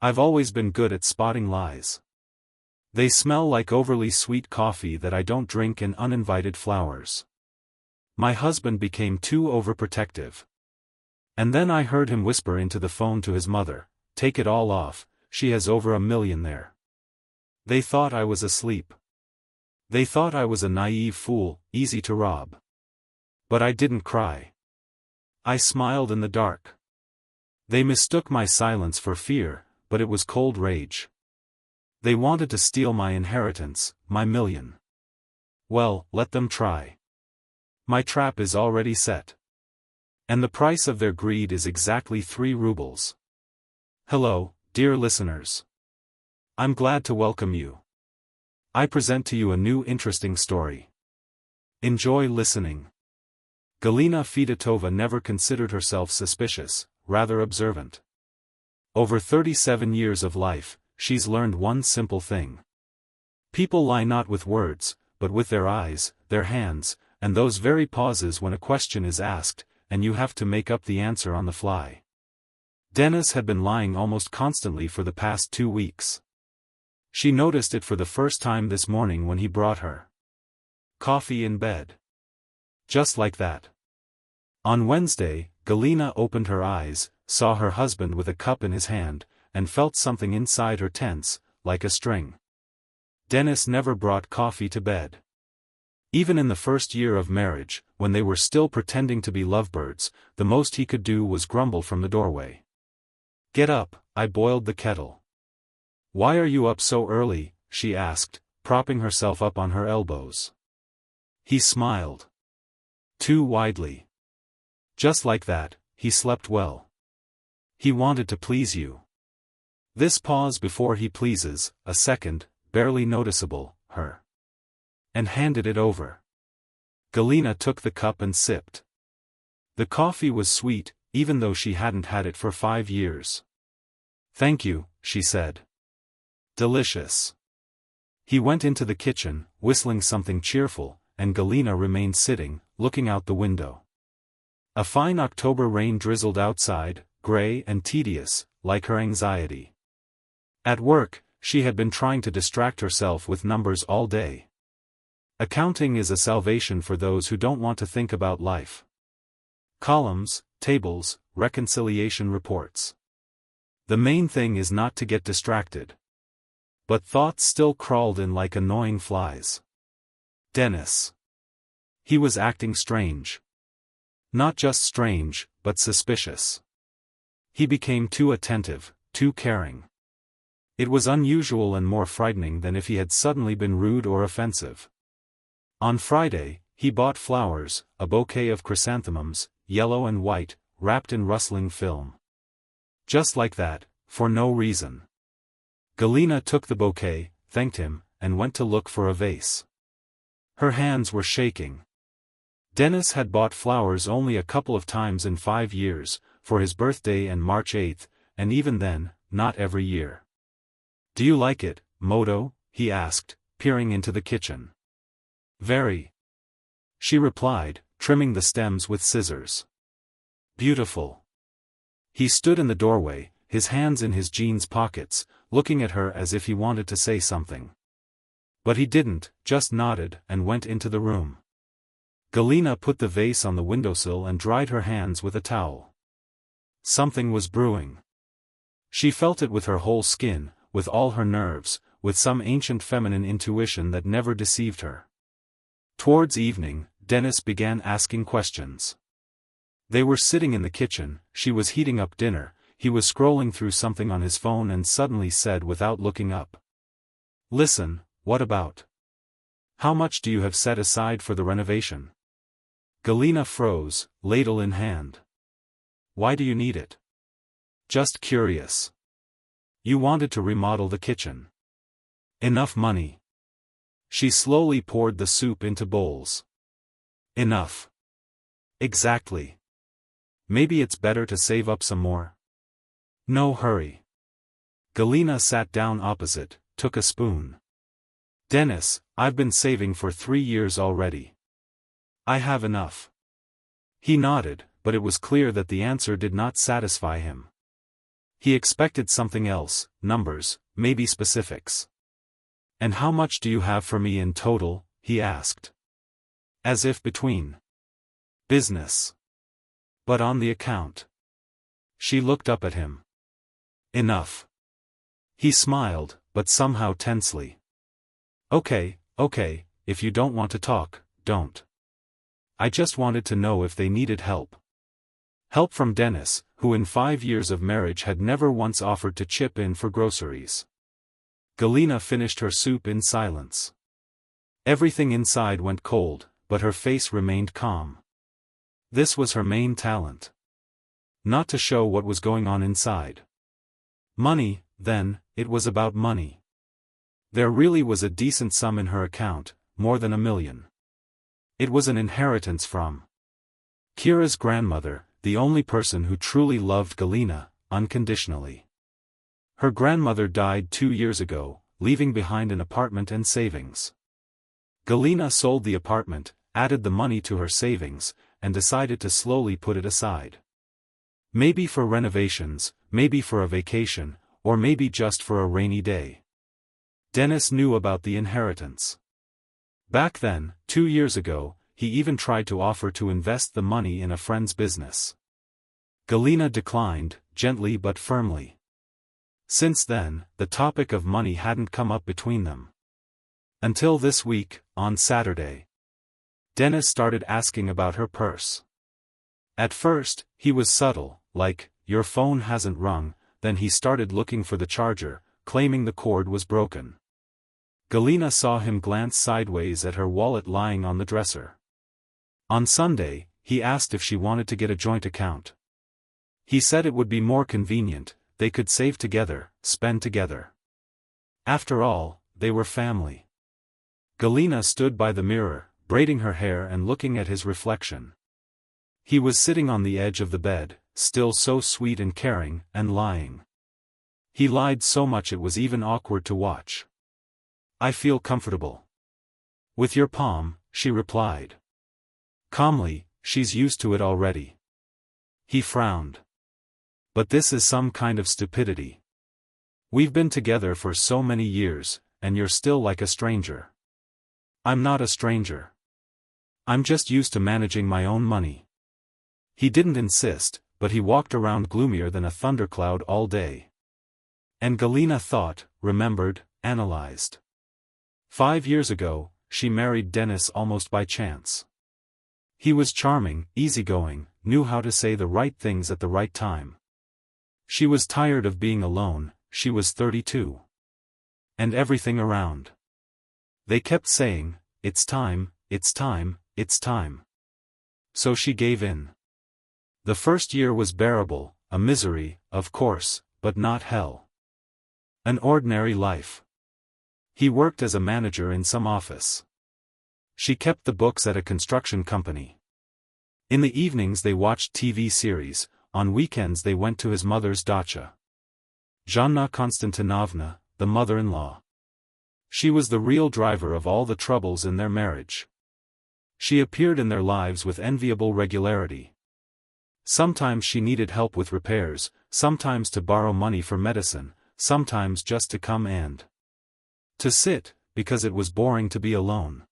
I've always been good at spotting lies. They smell like overly sweet coffee that I don't drink and uninvited flowers. My husband became too overprotective. And then I heard him whisper into the phone to his mother, "Take it all off, she has over $1 million there." They thought I was asleep. They thought I was a naive fool, easy to rob. But I didn't cry. I smiled in the dark. They mistook my silence for fear, but it was cold rage. They wanted to steal my inheritance, my $1 million. Well, let them try. My trap is already set. And the price of their greed is exactly 3 rubles. Hello, dear listeners. I'm glad to welcome you. I present to you a new interesting story. Enjoy listening. Galina Fedotova never considered herself suspicious, rather observant. Over 37 years of life, she's learned one simple thing. People lie not with words, but with their eyes, their hands, and those very pauses when a question is asked, and you have to make up the answer on the fly. Denis had been lying almost constantly for the past 2 weeks. She noticed it for the first time this morning when he brought her coffee in bed. Just like that. On Wednesday, Galina opened her eyes, saw her husband with a cup in his hand, and felt something inside her tense, like a string. Denis never brought coffee to bed. Even in the first year of marriage, when they were still pretending to be lovebirds, the most he could do was grumble from the doorway. "Get up, I boiled the kettle." "Why are you up so early?" she asked, propping herself up on her elbows. He smiled. Too widely. Just like that, he slept well. He wanted to please you. This pause before he pleases, a second, barely noticeable, her. And handed it over. Galina took the cup and sipped. The coffee was sweet, even though she hadn't had it for 5 years. "Thank you," she said. "Delicious." He went into the kitchen, whistling something cheerful, and Galina remained sitting, looking out the window. A fine October rain drizzled outside, gray and tedious, like her anxiety. At work, she had been trying to distract herself with numbers all day. Accounting is a salvation for those who don't want to think about life. Columns, tables, reconciliation reports. The main thing is not to get distracted. But thoughts still crawled in like annoying flies. Denis. He was acting strange. Not just strange, but suspicious. He became too attentive, too caring. It was unusual and more frightening than if he had suddenly been rude or offensive. On Friday, he bought flowers, a bouquet of chrysanthemums, yellow and white, wrapped in rustling film. Just like that, for no reason. Galina took the bouquet, thanked him, and went to look for a vase. Her hands were shaking. Denis had bought flowers only a couple of times in 5 years, for his birthday and March 8th, and even then, not every year. "Do you like it, Moto?" he asked, peering into the kitchen. "Very." She replied, trimming the stems with scissors. "Beautiful." He stood in the doorway, his hands in his jeans pockets, looking at her as if he wanted to say something. But he didn't, just nodded and went into the room. Galina put the vase on the windowsill and dried her hands with a towel. Something was brewing. She felt it with her whole skin, with all her nerves, with some ancient feminine intuition that never deceived her. Towards evening, Denis began asking questions. They were sitting in the kitchen, she was heating up dinner, he was scrolling through something on his phone and suddenly said without looking up. "Listen, what about? How much do you have set aside for the renovation?" Galina froze, ladle in hand. "Why do you need it?" "Just curious." "You wanted to remodel the kitchen." "Enough money." She slowly poured the soup into bowls. "Enough." "Exactly. Maybe it's better to save up some more." "No hurry." Galina sat down opposite, took a spoon. "Denis, I've been saving for 3 years already. I have enough." He nodded, but it was clear that the answer did not satisfy him. He expected something else, numbers, maybe specifics. "And how much do you have for me in total?" he asked. As if between business. "But on the account." She looked up at him. "Enough." He smiled, but somehow tensely. Okay, if you don't want to talk, don't. I just wanted to know if they needed help." Help from Dennis, who in 5 years of marriage had never once offered to chip in for groceries. Galina finished her soup in silence. Everything inside went cold, but her face remained calm. This was her main talent. Not to show what was going on inside. Money, then, it was about money. There really was a decent sum in her account, more than $1 million. It was an inheritance from Kira's grandmother, the only person who truly loved Galina, unconditionally. Her grandmother died 2 years ago, leaving behind an apartment and savings. Galina sold the apartment, added the money to her savings, and decided to slowly put it aside. Maybe for renovations, maybe for a vacation, or maybe just for a rainy day. Dennis knew about the inheritance. Back then, 2 years ago, he even tried to offer to invest the money in a friend's business. Galina declined, gently but firmly. Since then, the topic of money hadn't come up between them. Until this week, on Saturday. Dennis started asking about her purse. At first, he was subtle, like, "Your phone hasn't rung," then he started looking for the charger, claiming the cord was broken. Galina saw him glance sideways at her wallet lying on the dresser. On Sunday, he asked if she wanted to get a joint account. He said it would be more convenient, they could save together, spend together. After all, they were family. Galina stood by the mirror, braiding her hair and looking at his reflection. He was sitting on the edge of the bed, still so sweet and caring, and lying. He lied so much it was even awkward to watch. "I feel comfortable." "With your palm," she replied. Calmly, she's used to it already. He frowned. "But this is some kind of stupidity. We've been together for so many years, and you're still like a stranger." "I'm not a stranger. I'm just used to managing my own money." He didn't insist, but he walked around gloomier than a thundercloud all day. And Galina thought, remembered, analyzed. 5 years ago, she married Dennis almost by chance. He was charming, easygoing, knew how to say the right things at the right time. She was tired of being alone, she was 32. And everything around. They kept saying, "It's time, it's time, it's time." So she gave in. The first year was bearable, a misery, of course, but not hell. An ordinary life. He worked as a manager in some office. She kept the books at a construction company. In the evenings they watched TV series, on weekends they went to his mother's dacha. Zhanna Konstantinovna, the mother-in-law. She was the real driver of all the troubles in their marriage. She appeared in their lives with enviable regularity. Sometimes she needed help with repairs, sometimes to borrow money for medicine, sometimes just to come and to sit, because it was boring to be alone.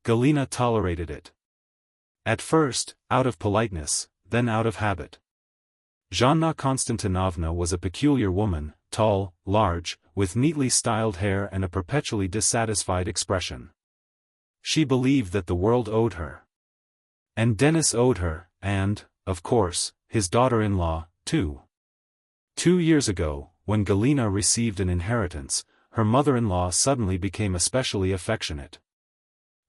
Galina tolerated it. At first, out of politeness, then out of habit. Zhanna Konstantinovna was a peculiar woman, tall, large, with neatly styled hair and a perpetually dissatisfied expression. She believed that the world owed her. And Dennis owed her, and, of course, his daughter-in-law, too. 2 years ago, when Galina received an inheritance, her mother-in-law suddenly became especially affectionate.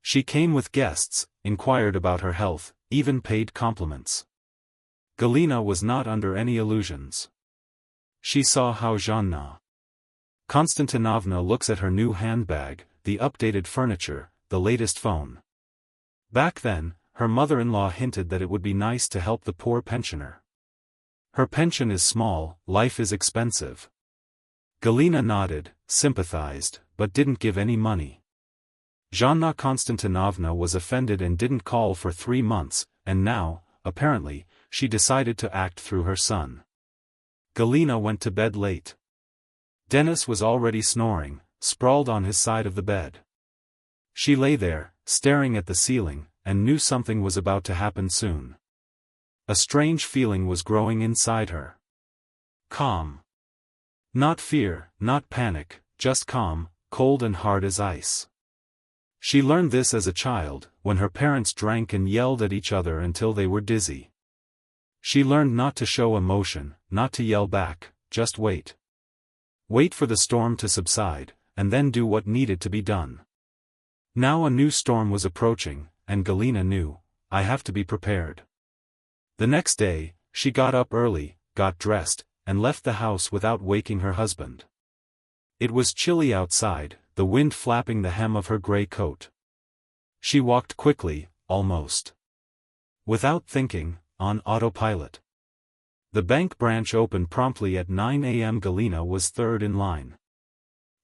She came with guests, inquired about her health, even paid compliments. Galina was not under any illusions. She saw how Zhanna Konstantinovna looks at her new handbag, the updated furniture, the latest phone. Back then, her mother-in-law hinted that it would be nice to help the poor pensioner. Her pension is small, life is expensive. Galina nodded, sympathized, but didn't give any money. Zhanna Konstantinovna was offended and didn't call for 3 months, and now, apparently, she decided to act through her son. Galina went to bed late. Dennis was already snoring, sprawled on his side of the bed. She lay there, staring at the ceiling, and knew something was about to happen soon. A strange feeling was growing inside her. Calm. Not fear, not panic, just calm, cold and hard as ice. She learned this as a child, when her parents drank and yelled at each other until they were dizzy. She learned not to show emotion, not to yell back, just wait. Wait for the storm to subside, and then do what needed to be done. Now a new storm was approaching, and Galina knew, I have to be prepared. The next day, she got up early, got dressed, and left the house without waking her husband. It was chilly outside, the wind flapping the hem of her gray coat. She walked quickly, almost without thinking, on autopilot. The bank branch opened promptly at 9 a.m. Galina was third in line.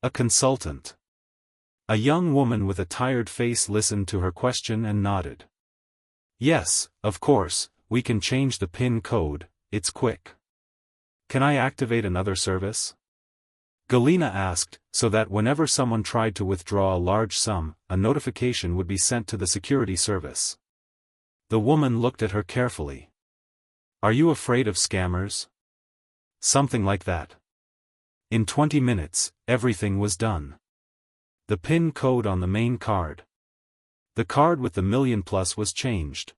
A consultant. A young woman with a tired face listened to her question and nodded. Yes, of course, we can change the PIN code, it's quick. Can I activate another service? Galina asked, so that whenever someone tried to withdraw a large sum, a notification would be sent to the security service. The woman looked at her carefully. Are you afraid of scammers? Something like that. In 20 minutes, everything was done. The PIN code on the main card. The card with the million plus was changed.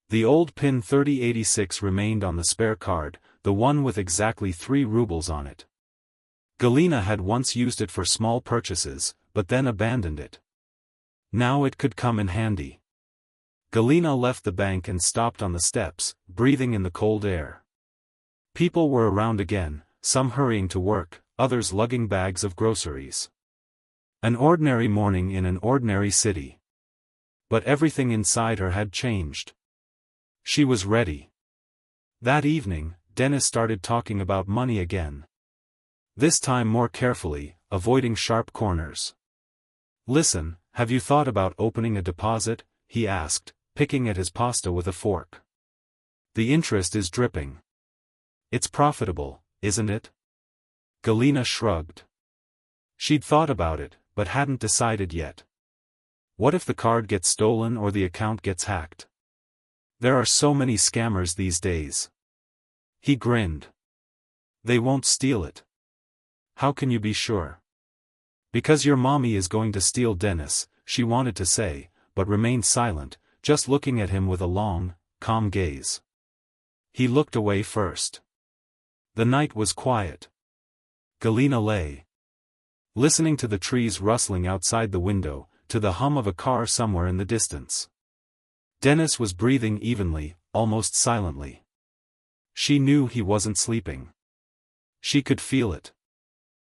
The old PIN 3086 remained on the spare card, the one with exactly 3 rubles on it. Galina had once used it for small purchases, but then abandoned it. Now it could come in handy. Galina left the bank and stopped on the steps, breathing in the cold air. People were around again, some hurrying to work, others lugging bags of groceries. An ordinary morning in an ordinary city. But everything inside her had changed. She was ready. That evening, Dennis started talking about money again. This time more carefully, avoiding sharp corners. Listen, have you thought about opening a deposit? He asked, picking at his pasta with a fork. The interest is dripping. It's profitable, isn't it? Galina shrugged. She'd thought about it, but hadn't decided yet. What if the card gets stolen or the account gets hacked? There are so many scammers these days. He grinned. They won't steal it. How can you be sure? Because your mommy is going to steal Dennis, she wanted to say, but remained silent, just looking at him with a long, calm gaze. He looked away first. The night was quiet. Galina lay, listening to the trees rustling outside the window, to the hum of a car somewhere in the distance. Dennis was breathing evenly, almost silently. She knew he wasn't sleeping. She could feel it.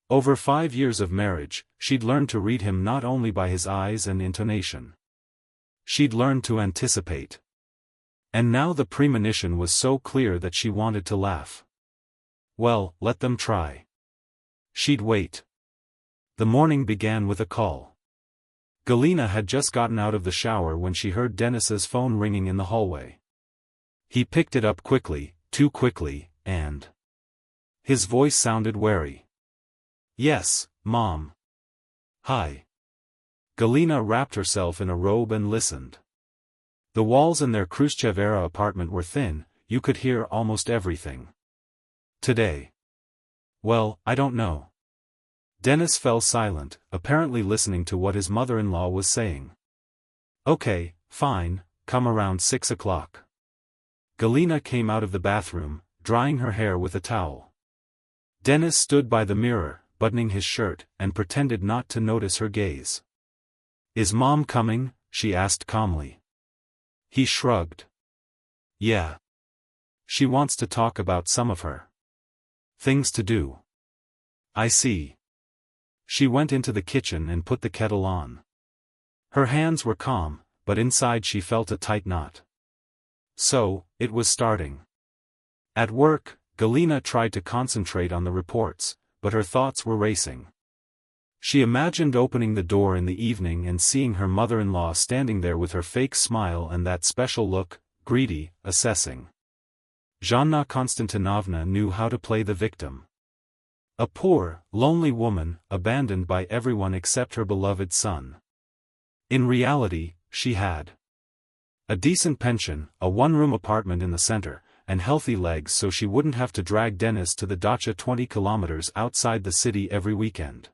Over 5 years of marriage, she'd learned to read him not only by his eyes and intonation. She'd learned to anticipate. And now the premonition was so clear that she wanted to laugh. Well, let them try. She'd wait. The morning began with a call. Galina had just gotten out of the shower when she heard Dennis's phone ringing in the hallway. He picked it up quickly, too quickly, and his voice sounded wary. Yes, Mom. Hi. Galina wrapped herself in a robe and listened. The walls in their Khrushchev-era apartment were thin, you could hear almost everything. Today. Well, I don't know. Dennis fell silent, apparently listening to what his mother-in-law was saying. Okay, fine, come around 6 o'clock. Galina came out of the bathroom, drying her hair with a towel. Dennis stood by the mirror, buttoning his shirt, and pretended not to notice her gaze. Is Mom coming? She asked calmly. He shrugged. Yeah. She wants to talk about some of her things to do. I see. She went into the kitchen and put the kettle on. Her hands were calm, but inside she felt a tight knot. So, it was starting. At work, Galina tried to concentrate on the reports, but her thoughts were racing. She imagined opening the door in the evening and seeing her mother-in-law standing there with her fake smile and that special look, greedy, assessing. Zhanna Konstantinovna knew how to play the victim. A poor, lonely woman, abandoned by everyone except her beloved son. In reality, she had a decent pension, a one-room apartment in the center, and healthy legs so she wouldn't have to drag Denis to the dacha 20 kilometers outside the city every weekend.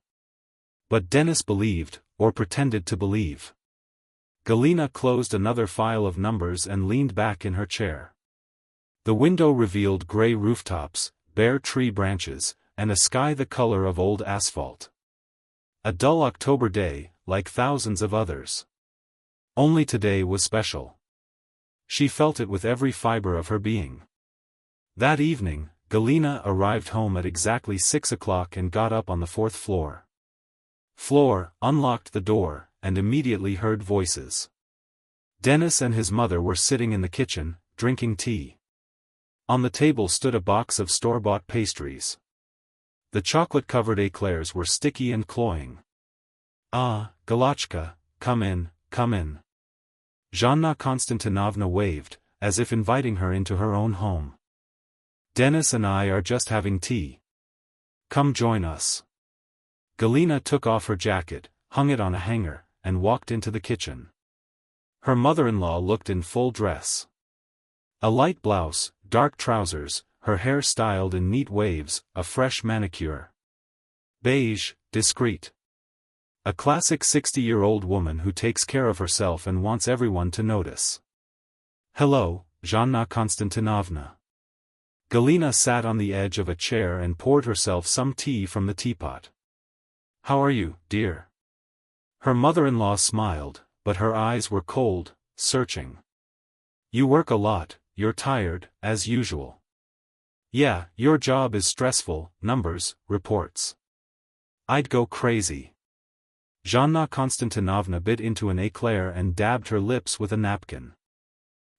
But Denis believed, or pretended to believe. Galina closed another file of numbers and leaned back in her chair. The window revealed gray rooftops, bare tree branches, and a sky the color of old asphalt. A dull October day, like thousands of others. Only today was special. She felt it with every fiber of her being. That evening, Galina arrived home at exactly 6 o'clock and got up on the 4th floor. Unlocked the door, and immediately heard voices. Denis and his mother were sitting in the kitchen, drinking tea. On the table stood a box of store-bought pastries. The chocolate-covered eclairs were sticky and cloying. "Ah, Galachka, come in, come in." Zhanna Konstantinovna waved, as if inviting her into her own home. "Denis and I are just having tea. Come join us." Galina took off her jacket, hung it on a hanger, and walked into the kitchen. Her mother-in-law looked in full dress. A light blouse, dark trousers, her hair styled in neat waves, a fresh manicure. Beige, discreet. A classic 60-year-old woman who takes care of herself and wants everyone to notice. "Hello, Zhanna Konstantinovna." Galina sat on the edge of a chair and poured herself some tea from the teapot. "How are you, dear?" Her mother-in-law smiled, but her eyes were cold, searching. "You work a lot, you're tired, as usual." "Yeah, your job is stressful, numbers, reports." "I'd go crazy." Zhanna Konstantinovna bit into an eclair and dabbed her lips with a napkin.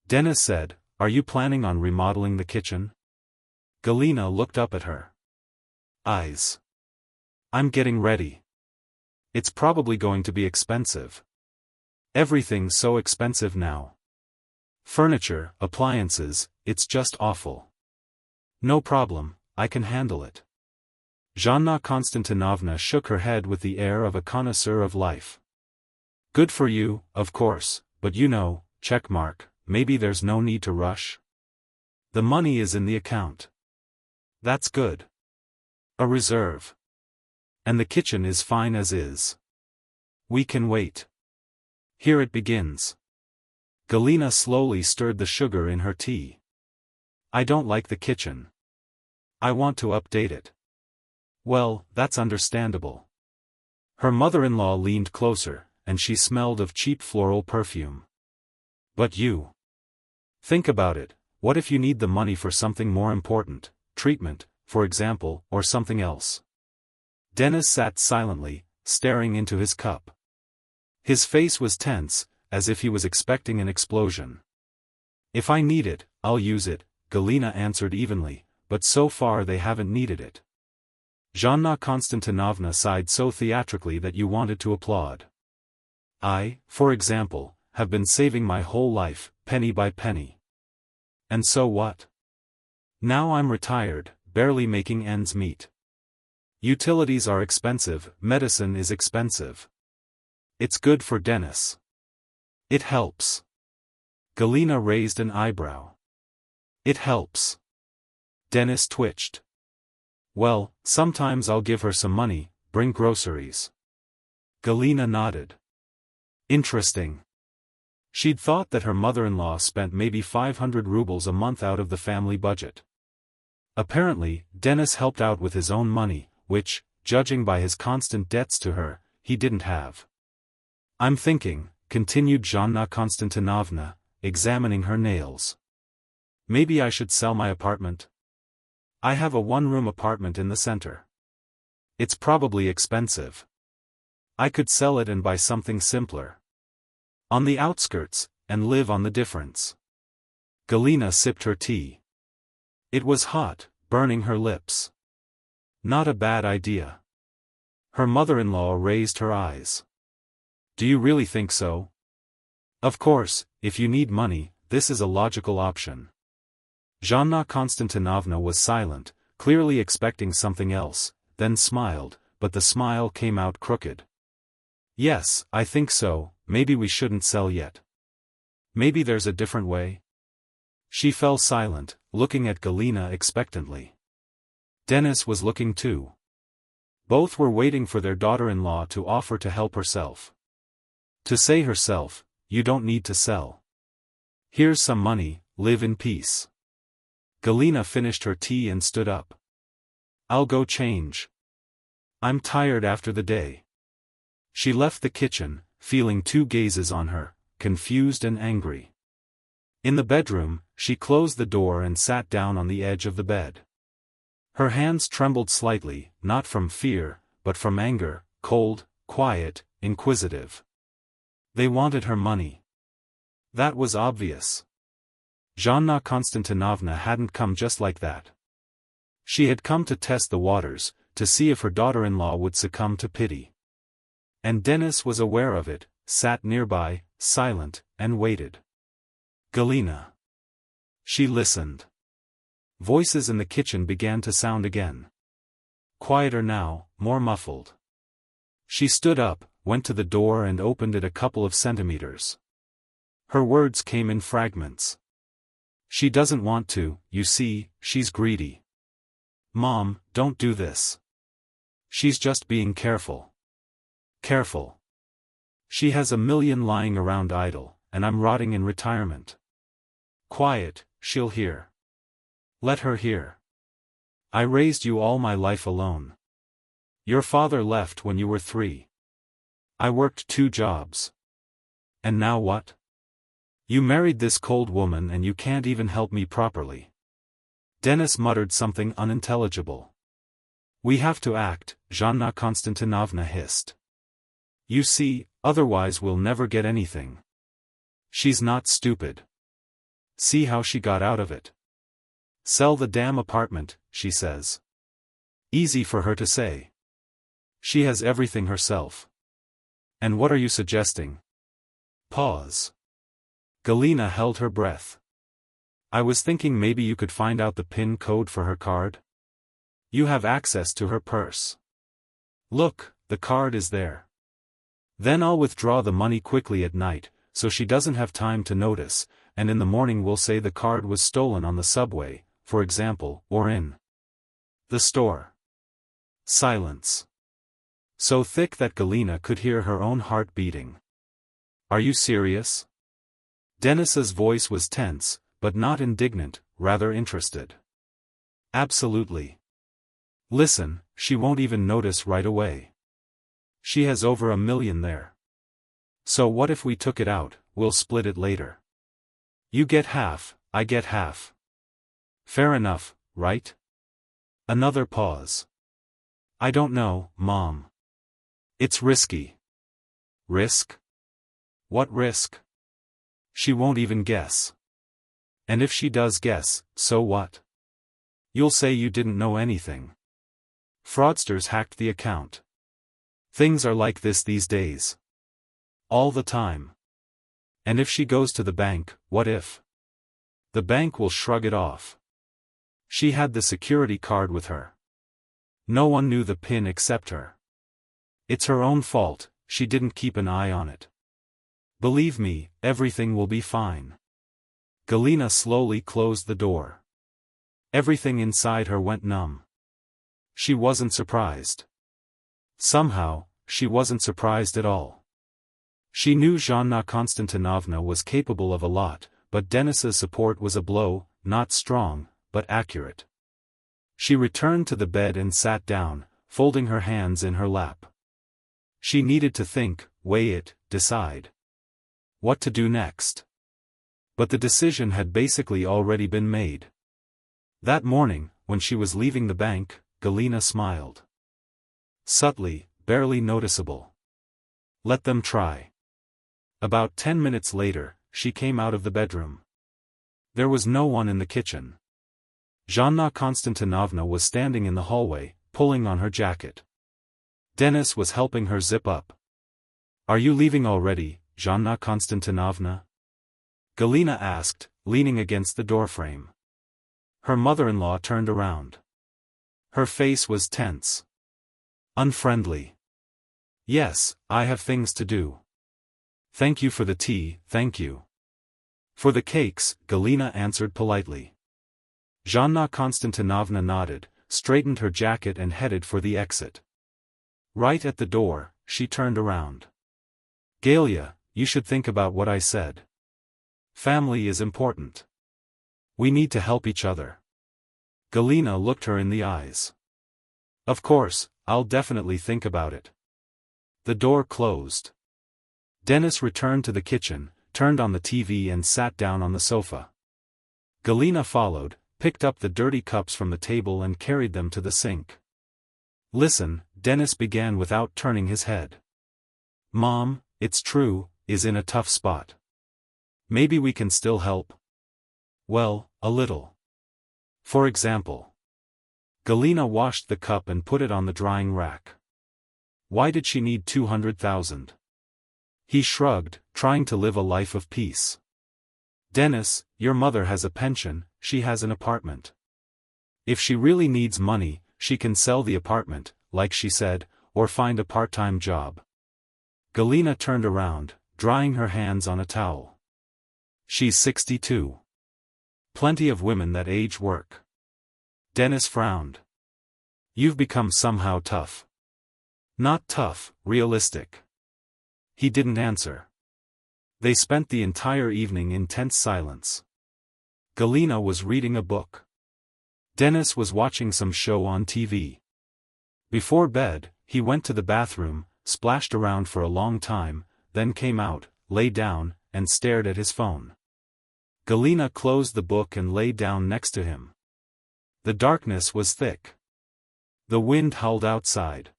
Denis said, "Are you planning on remodeling the kitchen?" Galina looked up at her. Eyes. "I'm getting ready. It's probably going to be expensive. Everything's so expensive now. Furniture, appliances, it's just awful." "No problem, I can handle it." Zhanna Konstantinovna shook her head with the air of a connoisseur of life. "Good for you, of course, but you know, maybe there's no need to rush. The money is in the account." "That's good. A reserve. And the kitchen is fine as is. We can wait. Here it begins." Galina slowly stirred the sugar in her tea. "I don't like the kitchen. I want to update it." "Well, that's understandable." Her mother-in-law leaned closer, and she smelled of cheap floral perfume. "But you. Think about it, what if you need the money for something more important, treatment, for example, or something else?" Denis sat silently, staring into his cup. His face was tense, as if he was expecting an explosion. "If I need it, I'll use it," Galina answered evenly, "but so far they haven't needed it." Zhanna Konstantinovna sighed so theatrically that you wanted to applaud. "I, for example, have been saving my whole life, penny by penny. And so what? Now I'm retired, barely making ends meet. Utilities are expensive, medicine is expensive. It's good for Denis. It helps." Galina raised an eyebrow. "It helps." Denis twitched. "Well, sometimes I'll give her some money, bring groceries." Galina nodded. Interesting. She'd thought that her mother-in-law spent maybe 500 rubles a month out of the family budget. Apparently, Denis helped out with his own money, which, judging by his constant debts to her, he didn't have. "I'm thinking," continued Zhanna Konstantinovna, examining her nails. "Maybe I should sell my apartment. I have a one-room apartment in the center. It's probably expensive. I could sell it and buy something simpler on the outskirts, and live on the difference." Galina sipped her tea. It was hot, burning her lips. Not a bad idea. Her mother-in-law raised her eyes. "Do you really think so?" "Of course, if you need money, this is a logical option. Zhanna Konstantinovna was silent, clearly expecting something else, then smiled, but the smile came out crooked. Yes, I think so, maybe we shouldn't sell yet. Maybe there's a different way? She fell silent, looking at Galina expectantly. Denis was looking too. Both were waiting for their daughter-in-law to offer to help herself. To say herself, you don't need to sell. Here's some money, live in peace. Galina finished her tea and stood up. I'll go change. I'm tired after the day. She left the kitchen, feeling two gazes on her, confused and angry. In the bedroom, she closed the door and sat down on the edge of the bed. Her hands trembled slightly, not from fear, but from anger, cold, quiet, inquisitive. They wanted her money. That was obvious. Zhanna Konstantinovna hadn't come just like that. She had come to test the waters, to see if her daughter-in-law would succumb to pity. And Denis was aware of it, sat nearby, silent, and waited. Galina. She listened. Voices in the kitchen began to sound again. Quieter now, more muffled. She stood up, went to the door and opened it a couple of centimeters. Her words came in fragments. She doesn't want to, you see, she's greedy. Mom, don't do this. She's just being careful. Careful. She has a million lying around idle, and I'm rotting in retirement. Quiet, she'll hear. Let her hear. I raised you all my life alone. Your father left when you were 3. I worked 2 jobs. And now what? You married this cold woman and you can't even help me properly. Denis muttered something unintelligible. We have to act, Zhanna Konstantinovna hissed. You see, otherwise we'll never get anything. She's not stupid. See how she got out of it. Sell the damn apartment, she says. Easy for her to say. She has everything herself. And what are you suggesting? Pause. Galina held her breath. I was thinking maybe you could find out the PIN code for her card. You have access to her purse. Look, the card is there. Then I'll withdraw the money quickly at night, so she doesn't have time to notice, and in the morning we'll say the card was stolen on the subway, for example, or in the store. Silence. So thick that Galina could hear her own heart beating. Are you serious? Denis's voice was tense, but not indignant, rather interested. Absolutely. Listen, she won't even notice right away. She has over $1 million there. So what if we took it out, we'll split it later. You get half, I get half. Fair enough, right? Another pause. I don't know, Mom. It's risky. Risk? What risk? She won't even guess. And if she does guess, so what? You'll say you didn't know anything. Fraudsters hacked the account. Things are like this these days. All the time. And if she goes to the bank, what if? The bank will shrug it off. She had the security card with her. No one knew the PIN except her. It's her own fault, she didn't keep an eye on it. Believe me, everything will be fine. Galina slowly closed the door. Everything inside her went numb. She wasn't surprised. Somehow, she wasn't surprised at all. She knew Zhanna Konstantinovna was capable of a lot, but Denis's support was a blow, not strong, but accurate. She returned to the bed and sat down, folding her hands in her lap. She needed to think, weigh it, decide. What to do next. But the decision had basically already been made. That morning, when she was leaving the bank, Galina smiled. Subtly, barely noticeable. Let them try. About 10 minutes later, she came out of the bedroom. There was no one in the kitchen. Zhanna Konstantinovna was standing in the hallway, pulling on her jacket. Denis was helping her zip up. Are you leaving already, Zhanna Konstantinovna? Galina asked, leaning against the doorframe. Her mother-in-law turned around. Her face was tense. Unfriendly. Yes, I have things to do. Thank you for the tea, thank you. For the cakes, Galina answered politely. Zhanna Konstantinovna nodded, straightened her jacket and headed for the exit. Right at the door, she turned around. Galia, you should think about what I said. Family is important. We need to help each other. Galina looked her in the eyes. Of course, I'll definitely think about it. The door closed. Dennis returned to the kitchen, turned on the TV and sat down on the sofa. Galina followed, picked up the dirty cups from the table and carried them to the sink. Listen, Dennis began without turning his head. Mom, it's true, is in a tough spot. Maybe we can still help. Well, a little. For example. Galina washed the cup and put it on the drying rack. Why did she need 200,000? He shrugged, trying to live a life of peace. Dennis, your mother has a pension, she has an apartment. If she really needs money, she can sell the apartment, like she said, or find a part-time job. Galina turned around, drying her hands on a towel. She's 62. Plenty of women that age work. Dennis frowned. You've become somehow tough. Not tough, realistic. He didn't answer. They spent the entire evening in tense silence. Galina was reading a book. Dennis was watching some show on TV. Before bed, he went to the bathroom, splashed around for a long time, then came out, lay down, and stared at his phone. Galina closed the book and lay down next to him. The darkness was thick. The wind howled outside.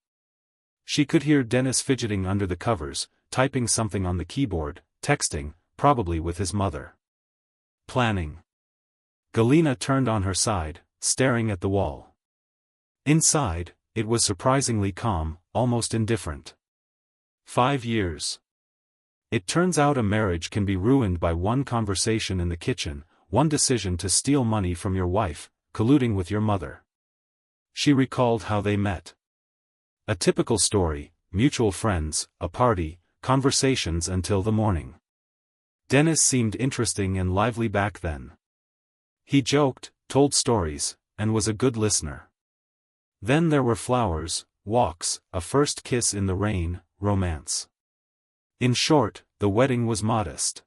She could hear Dennis fidgeting under the covers, typing something on the keyboard, texting, probably with his mother. Planning. Galina turned on her side, staring at the wall. Inside, it was surprisingly calm, almost indifferent. 5 years. It turns out a marriage can be ruined by one conversation in the kitchen, one decision to steal money from your wife, colluding with your mother. She recalled how they met. A typical story, mutual friends, a party, conversations until the morning. Dennis seemed interesting and lively back then. He joked, told stories, and was a good listener. Then there were flowers, walks, a first kiss in the rain, romance. In short, the wedding was modest.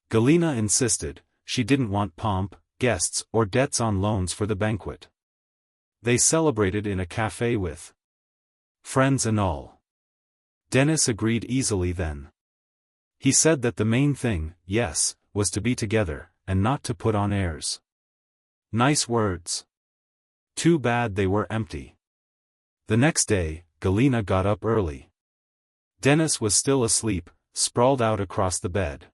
Galina insisted, she didn't want pomp, guests, or debts on loans for the banquet. They celebrated in a cafe with friends and all. Dennis agreed easily then. He said that the main thing, yes, was to be together, and not to put on airs. Nice words. Too bad they were empty. The next day, Galina got up early. Dennis was still asleep, sprawled out across the bed.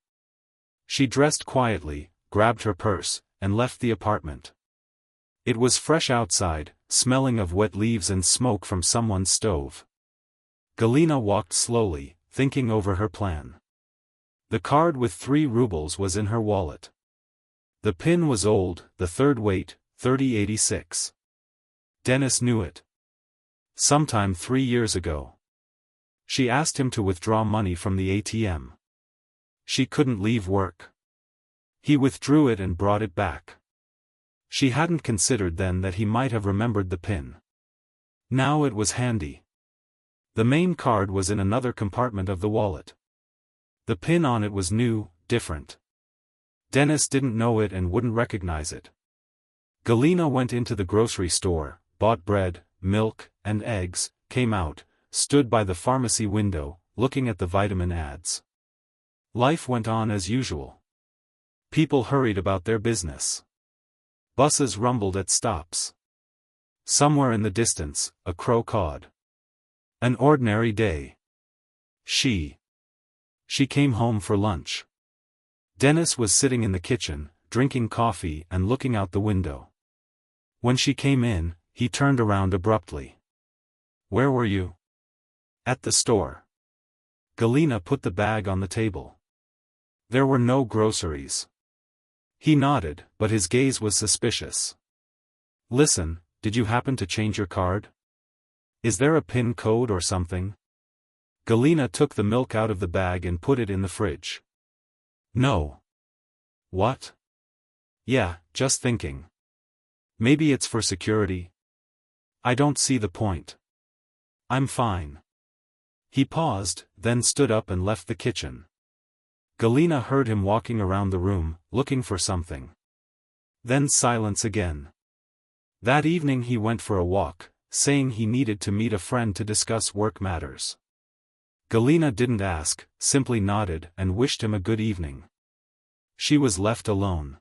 She dressed quietly, grabbed her purse, and left the apartment. It was fresh outside, smelling of wet leaves and smoke from someone's stove. Galina walked slowly, thinking over her plan. The card with 3 rubles was in her wallet. The pin was old, the third weight, 3086. Dennis knew it. Sometime 3 years ago. She asked him to withdraw money from the ATM. She couldn't leave work. He withdrew it and brought it back. She hadn't considered then that he might have remembered the pin. Now it was handy. The main card was in another compartment of the wallet. The pin on it was new, different. Dennis didn't know it and wouldn't recognize it. Galina went into the grocery store, bought bread, milk, and eggs, came out, stood by the pharmacy window, looking at the vitamin ads. Life went on as usual. People hurried about their business. Buses rumbled at stops. Somewhere in the distance, a crow cawed. An ordinary day. She came home for lunch. Dennis was sitting in the kitchen, drinking coffee and looking out the window. When she came in, he turned around abruptly. Where were you? At the store. Galina put the bag on the table. There were no groceries. He nodded, but his gaze was suspicious. Listen, did you happen to change your card? Is there a PIN code or something? Galina took the milk out of the bag and put it in the fridge. No. What? Yeah, just thinking. Maybe it's for security? I don't see the point. I'm fine. He paused, then stood up and left the kitchen. Galina heard him walking around the room, looking for something. Then silence again. That evening he went for a walk, saying he needed to meet a friend to discuss work matters. Galina didn't ask, simply nodded and wished him a good evening. She was left alone.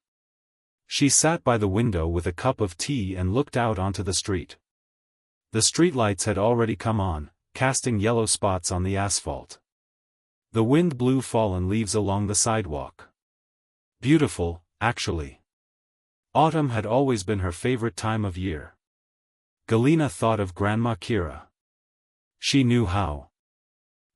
She sat by the window with a cup of tea and looked out onto the street. The streetlights had already come on, casting yellow spots on the asphalt. The wind blew fallen leaves along the sidewalk. Beautiful, actually. Autumn had always been her favorite time of year. Galina thought of Grandma Kira. She knew how.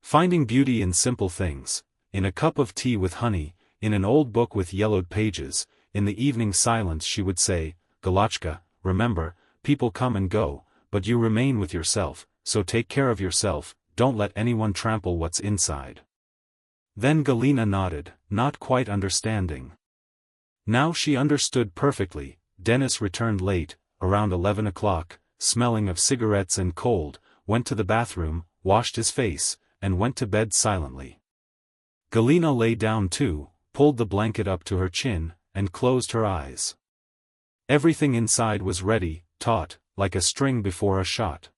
Finding beauty in simple things, in a cup of tea with honey, in an old book with yellowed pages, in the evening silence she would say, "Galachka, remember, people come and go, but you remain with yourself, so take care of yourself, don't let anyone trample what's inside." Then Galina nodded, not quite understanding. Now she understood perfectly. Dennis returned late, around 11 o'clock, smelling of cigarettes and cold, went to the bathroom, washed his face, and went to bed silently. Galina lay down too, pulled the blanket up to her chin, and closed her eyes. Everything inside was ready, taut, like a string before a shot.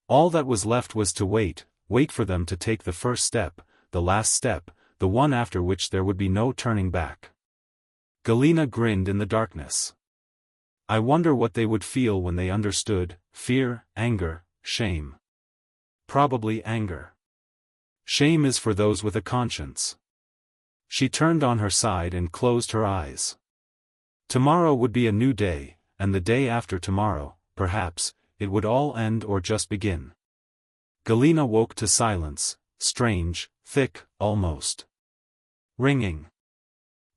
All that was left was to wait for them to take the first step, the last step, the one after which there would be no turning back. Galina grinned in the darkness. I wonder what they would feel when they understood: fear, anger, shame. Probably anger. Shame is for those with a conscience. She turned on her side and closed her eyes. Tomorrow would be a new day, and the day after tomorrow, perhaps, it would all end or just begin. Galina woke to silence, strange, thick, almost ringing.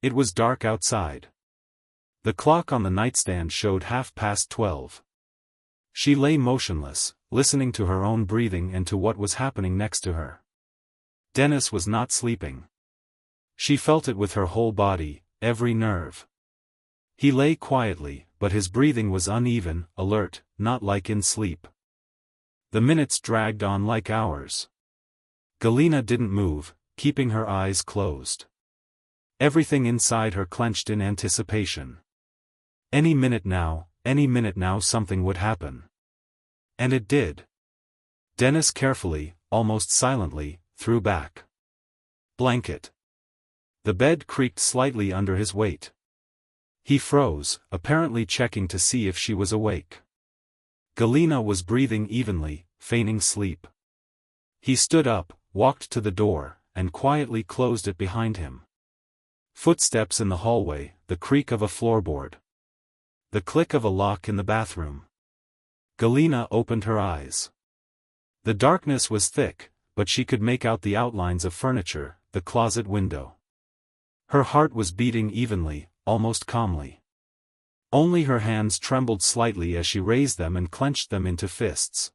It was dark outside. The clock on the nightstand showed 12:30. She lay motionless, listening to her own breathing and to what was happening next to her. Dennis was not sleeping. She felt it with her whole body, every nerve. He lay quietly, but his breathing was uneven, alert, not like in sleep. The minutes dragged on like hours. Galina didn't move, keeping her eyes closed. Everything inside her clenched in anticipation. Any minute now something would happen. And it did. Dennis carefully, almost silently, threw back blanket. The bed creaked slightly under his weight. He froze, apparently checking to see if she was awake. Galina was breathing evenly, feigning sleep. He stood up, walked to the door, and quietly closed it behind him. Footsteps in the hallway, the creak of a floorboard. The click of a lock in the bathroom. Galina opened her eyes. The darkness was thick, but she could make out the outlines of furniture, the closet window. Her heart was beating evenly, almost calmly. Only her hands trembled slightly as she raised them and clenched them into fists.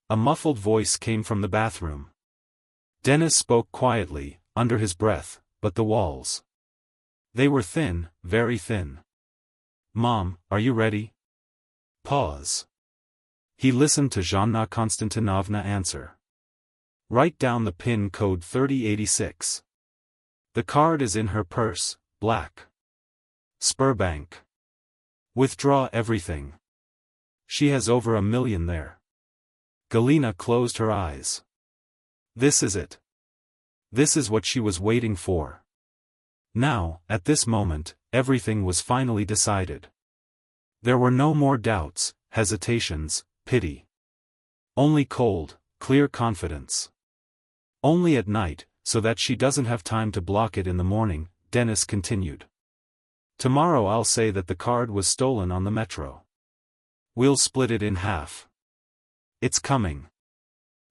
A muffled voice came from the bathroom. Dennis spoke quietly, under his breath, but the walls. They were thin, very thin. Mom, are you ready? Pause. He listened to Zhanna Konstantinovna answer. Write down the PIN code 3086. The card is in her purse, black. Sberbank. Withdraw everything. She has over 1 million there. Galina closed her eyes. This is it. This is what she was waiting for. Now, at this moment, everything was finally decided. There were no more doubts, hesitations, pity. Only cold, clear confidence. Only at night, so that she doesn't have time to block it in the morning, Dennis continued. Tomorrow I'll say that the card was stolen on the metro. We'll split it in half. It's coming.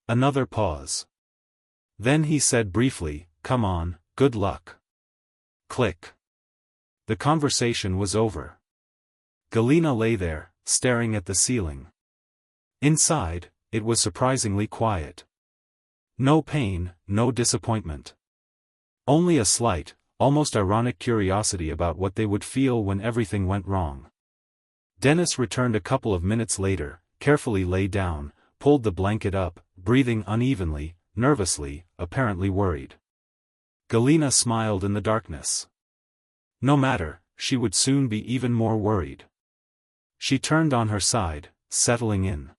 Another pause. Then he said briefly, come on, good luck. Click. The conversation was over. Galina lay there, staring at the ceiling. Inside, it was surprisingly quiet. No pain, no disappointment. Only a slight, almost ironic curiosity about what they would feel when everything went wrong. Dennis returned a couple of minutes later, carefully lay down, pulled the blanket up, breathing unevenly, nervously, apparently worried. Galina smiled in the darkness. No matter, she would soon be even more worried. She turned on her side, settling in.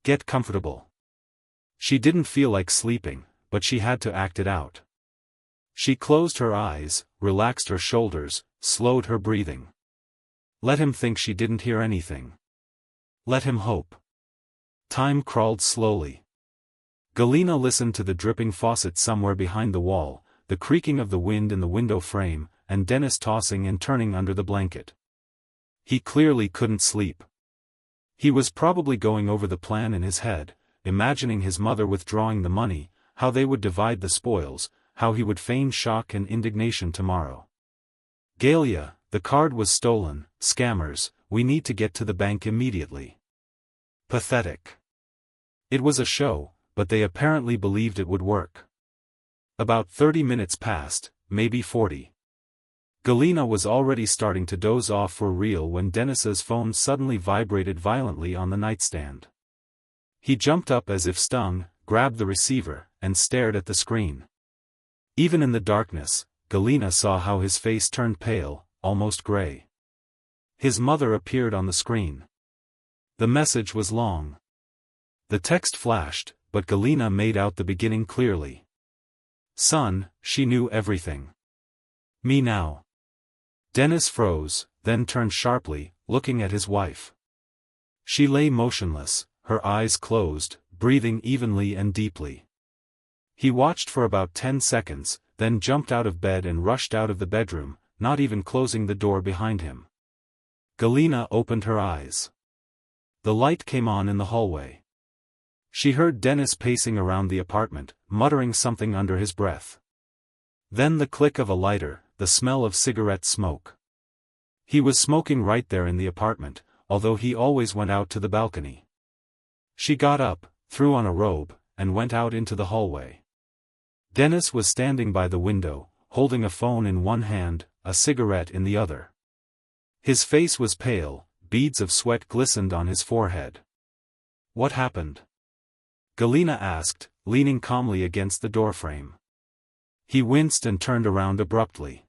Get comfortable. She didn't feel like sleeping, but she had to act it out. She closed her eyes, relaxed her shoulders, slowed her breathing. Let him think she didn't hear anything. Let him hope. Time crawled slowly. Galina listened to the dripping faucet somewhere behind the wall, the creaking of the wind in the window frame, and Dennis tossing and turning under the blanket. He clearly couldn't sleep. He was probably going over the plan in his head, imagining his mother withdrawing the money, how they would divide the spoils, how he would feign shock and indignation tomorrow. Galia, the card was stolen, scammers, we need to get to the bank immediately. Pathetic. It was a show, but they apparently believed it would work. About 30 minutes passed, maybe 40. Galina was already starting to doze off for real when Dennis's phone suddenly vibrated violently on the nightstand. He jumped up as if stung, grabbed the receiver, and stared at the screen. Even in the darkness, Galina saw how his face turned pale, almost gray. His mother appeared on the screen. The message was long. The text flashed, but Galina made out the beginning clearly. Son, she knew everything. Me now. Dennis froze, then turned sharply, looking at his wife. She lay motionless, her eyes closed, breathing evenly and deeply. He watched for about 10 seconds, then jumped out of bed and rushed out of the bedroom, not even closing the door behind him. Galina opened her eyes. The light came on in the hallway. She heard Dennis pacing around the apartment, muttering something under his breath. Then the click of a lighter, the smell of cigarette smoke. He was smoking right there in the apartment, although he always went out to the balcony. She got up, threw on a robe, and went out into the hallway. Dennis was standing by the window, holding a phone in one hand, a cigarette in the other. His face was pale, beads of sweat glistened on his forehead. What happened? Galina asked, leaning calmly against the doorframe. He winced and turned around abruptly.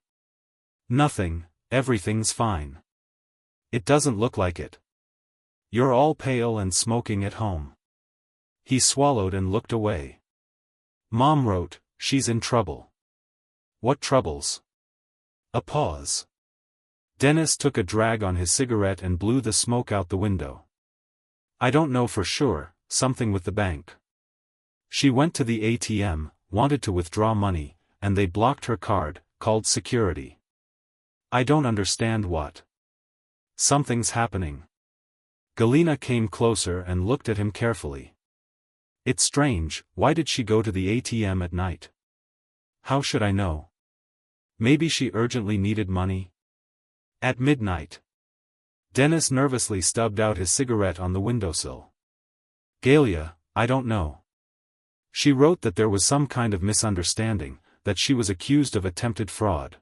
Nothing, everything's fine. It doesn't look like it. You're all pale and smoking at home. He swallowed and looked away. Mom wrote, she's in trouble. What troubles? A pause. Dennis took a drag on his cigarette and blew the smoke out the window. I don't know for sure, something with the bank. She went to the ATM, wanted to withdraw money, and they blocked her card, called security. I don't understand what. Something's happening. Galina came closer and looked at him carefully. It's strange, why did she go to the ATM at night? How should I know? Maybe she urgently needed money? At midnight. Dennis nervously stubbed out his cigarette on the windowsill. Galia, I don't know. She wrote that there was some kind of misunderstanding, that she was accused of attempted fraud.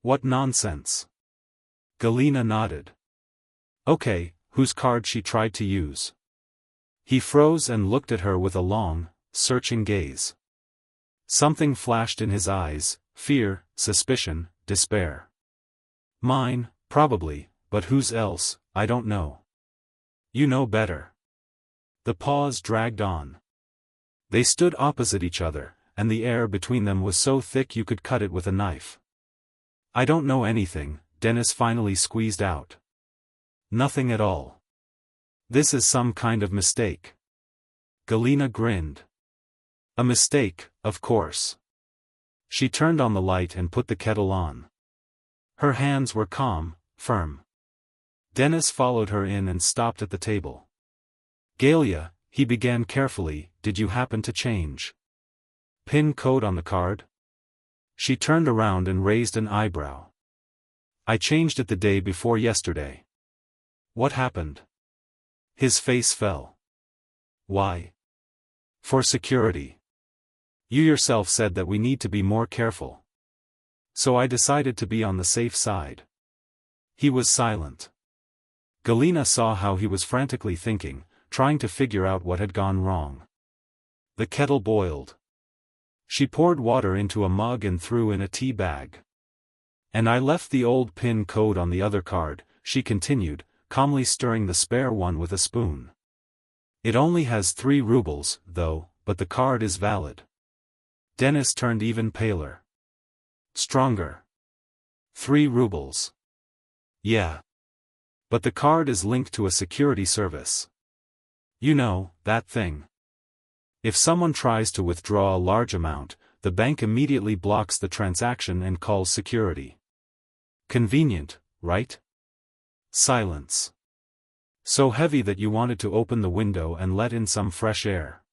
What nonsense. Galina nodded. Okay, whose card she tried to use? He froze and looked at her with a long, searching gaze. Something flashed in his eyes, fear, suspicion, despair. Mine, probably, but whose else, I don't know. You know better. The pause dragged on. They stood opposite each other, and the air between them was so thick you could cut it with a knife. I don't know anything, Dennis finally squeezed out. Nothing at all. This is some kind of mistake. Galina grinned. A mistake, of course. She turned on the light and put the kettle on. Her hands were calm, firm. Dennis followed her in and stopped at the table. Galia, he began carefully, did you happen to change PIN code on the card? She turned around and raised an eyebrow. I changed it the day before yesterday. What happened? His face fell. Why? For security. You yourself said that we need to be more careful. So I decided to be on the safe side. He was silent. Galina saw how he was frantically thinking, trying to figure out what had gone wrong. The kettle boiled. She poured water into a mug and threw in a tea bag. And I left the old PIN code on the other card, she continued, calmly stirring the spare one with a spoon. It only has 3 rubles, though, but the card is valid. Dennis turned even paler. Stronger. 3 rubles. Yeah. But the card is linked to a security service. You know, that thing. If someone tries to withdraw a large amount, the bank immediately blocks the transaction and calls security. Convenient, right? Silence. So heavy that you wanted to open the window and let in some fresh air.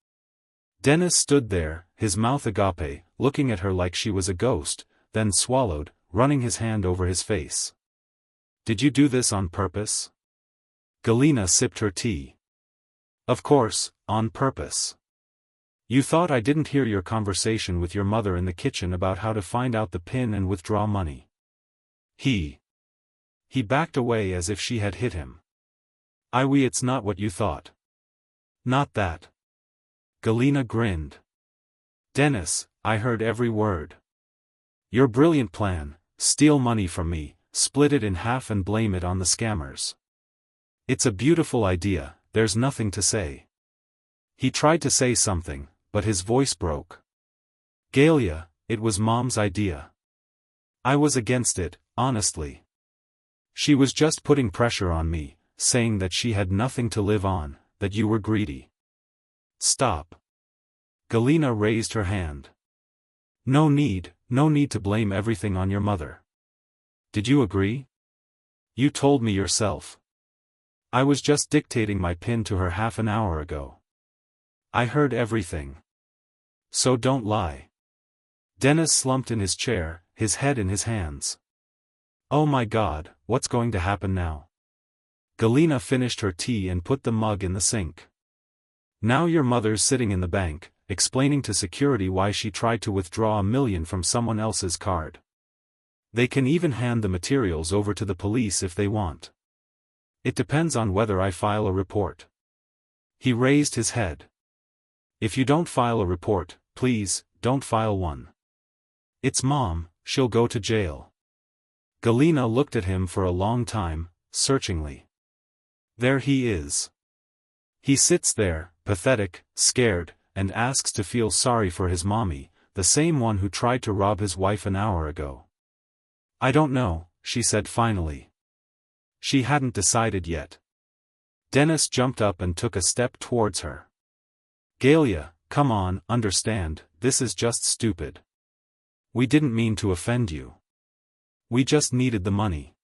Dennis stood there, his mouth agape, looking at her like she was a ghost, then swallowed, running his hand over his face. Did you do this on purpose? Galina sipped her tea. Of course, on purpose. You thought I didn't hear your conversation with your mother in the kitchen about how to find out the PIN and withdraw money. He backed away as if she had hit him. It's not what you thought. Not that. Galina grinned. Dennis, I heard every word. Your brilliant plan, steal money from me, split it in half and blame it on the scammers. It's a beautiful idea, there's nothing to say. He tried to say something, but his voice broke. Galia, it was Mom's idea. I was against it, honestly. She was just putting pressure on me, saying that she had nothing to live on, that you were greedy. Stop. Galina raised her hand. No need to blame everything on your mother. Did you agree? You told me yourself. I was just dictating my PIN to her half an hour ago. I heard everything. So don't lie. Dennis slumped in his chair, his head in his hands. Oh my God, what's going to happen now? Galina finished her tea and put the mug in the sink. Now your mother's sitting in the bank, explaining to security why she tried to withdraw $1 million from someone else's card. They can even hand the materials over to the police if they want. It depends on whether I file a report. He raised his head. If you don't file a report, please, don't file one. It's Mom, she'll go to jail. Galina looked at him for a long time, searchingly. There he is. He sits there, pathetic, scared, and asks to feel sorry for his mommy, the same one who tried to rob his wife an hour ago. I don't know, she said finally. She hadn't decided yet. Dennis jumped up and took a step towards her. Galia, come on, understand, this is just stupid. We didn't mean to offend you. We just needed the money.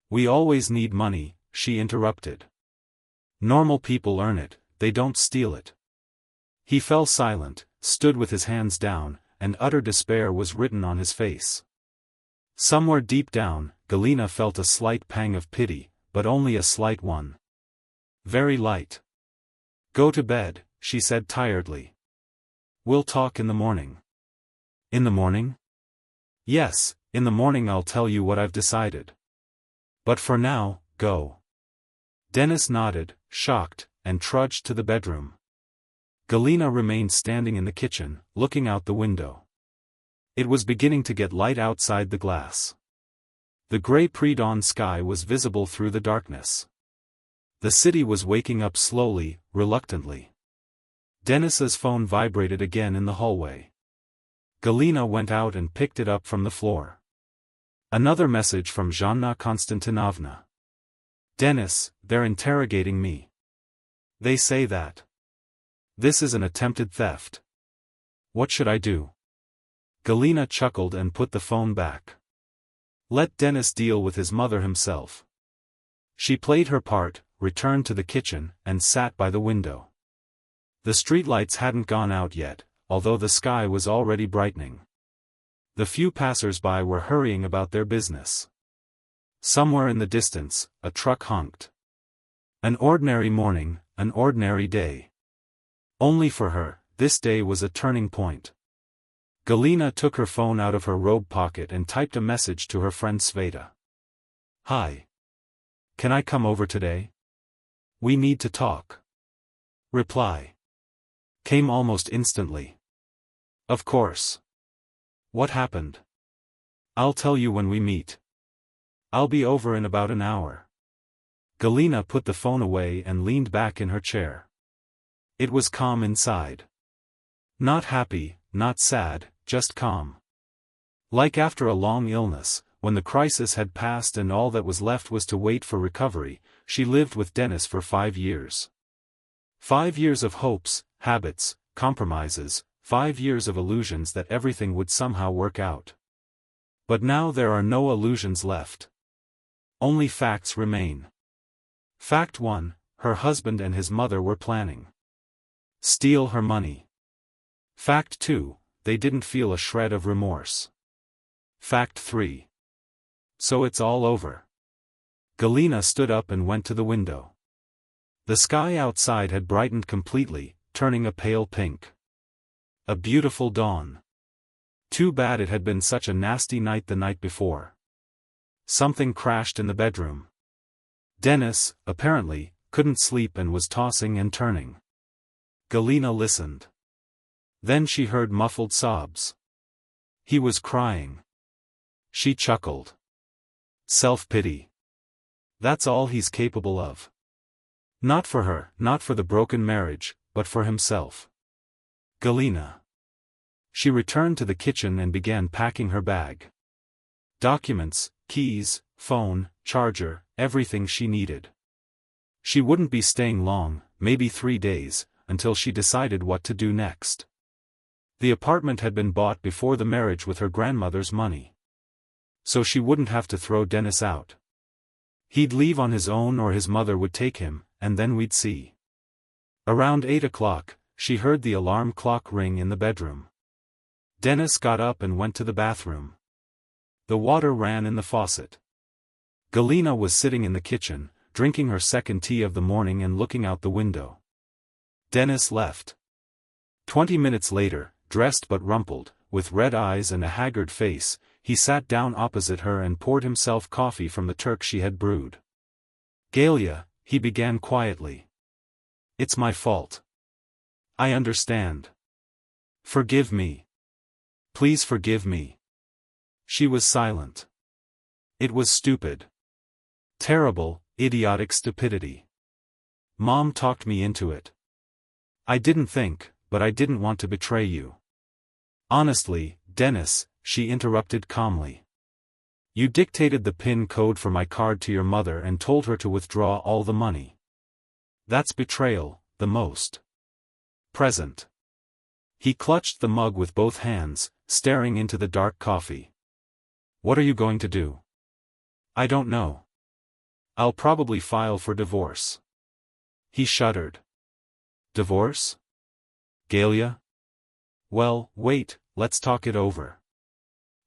We always need money, she interrupted. Normal people earn it, they don't steal it. He fell silent, stood with his hands down, and utter despair was written on his face. Somewhere deep down, Galina felt a slight pang of pity, but only a slight one. Very light. Go to bed, she said tiredly. We'll talk in the morning. In the morning? Yes, in the morning I'll tell you what I've decided. But for now, go. Dennis nodded, shocked, and trudged to the bedroom. Galina remained standing in the kitchen, looking out the window. It was beginning to get light outside the glass. The gray pre-dawn sky was visible through the darkness. The city was waking up slowly, reluctantly. Dennis's phone vibrated again in the hallway. Galina went out and picked it up from the floor. Another message from Zhanna Konstantinovna. Dennis, they're interrogating me. They say that this is an attempted theft. What should I do? Galina chuckled and put the phone back. Let Dennis deal with his mother himself. She played her part, returned to the kitchen, and sat by the window. The streetlights hadn't gone out yet, although the sky was already brightening. The few passers-by were hurrying about their business. Somewhere in the distance, a truck honked. An ordinary morning, an ordinary day. Only for her, this day was a turning point. Galina took her phone out of her robe pocket and typed a message to her friend Sveta. "Hi. Can I come over today? We need to talk." Reply came almost instantly. "Of course. What happened? I'll tell you when we meet. I'll be over in about an hour." Galina put the phone away and leaned back in her chair. It was calm inside. Not happy, not sad, just calm. Like after a long illness, when the crisis had passed and all that was left was to wait for recovery, she lived with Dennis for 5 years. 5 years of hopes, habits, compromises, 5 years of illusions that everything would somehow work out. But now there are no illusions left. Only facts remain. Fact 1, her husband and his mother were planning. Steal her money. Fact 2, they didn't feel a shred of remorse. Fact 3. So it's all over. Galina stood up and went to the window. The sky outside had brightened completely, turning a pale pink. A beautiful dawn. Too bad it had been such a nasty night the night before. Something crashed in the bedroom. Dennis, apparently, couldn't sleep and was tossing and turning. Galina listened. Then she heard muffled sobs. He was crying. She chuckled. Self-pity. That's all he's capable of. Not for her, not for the broken marriage, but for himself. Galina. She returned to the kitchen and began packing her bag. Documents, keys, phone, charger, everything she needed. She wouldn't be staying long, maybe 3 days, until she decided what to do next. The apartment had been bought before the marriage with her grandmother's money. So she wouldn't have to throw Dennis out. He'd leave on his own or his mother would take him, and then we'd see. Around 8 o'clock, she heard the alarm clock ring in the bedroom. Dennis got up and went to the bathroom. The water ran in the faucet. Galina was sitting in the kitchen, drinking her second tea of the morning and looking out the window. Dennis left. 20 minutes later, dressed but rumpled, with red eyes and a haggard face, he sat down opposite her and poured himself coffee from the Turk she had brewed. "Galia," he began quietly. "It's my fault. I understand. Forgive me. Please forgive me." She was silent. It was stupid. Terrible, idiotic stupidity. Mom talked me into it. I didn't think, but I didn't want to betray you. Honestly, Dennis, she interrupted calmly. You dictated the PIN code for my card to your mother and told her to withdraw all the money. That's betrayal, the most. Present. He clutched the mug with both hands, staring into the dark coffee. What are you going to do? I don't know. I'll probably file for divorce. He shuddered. Divorce? Galia? Well, wait, let's talk it over.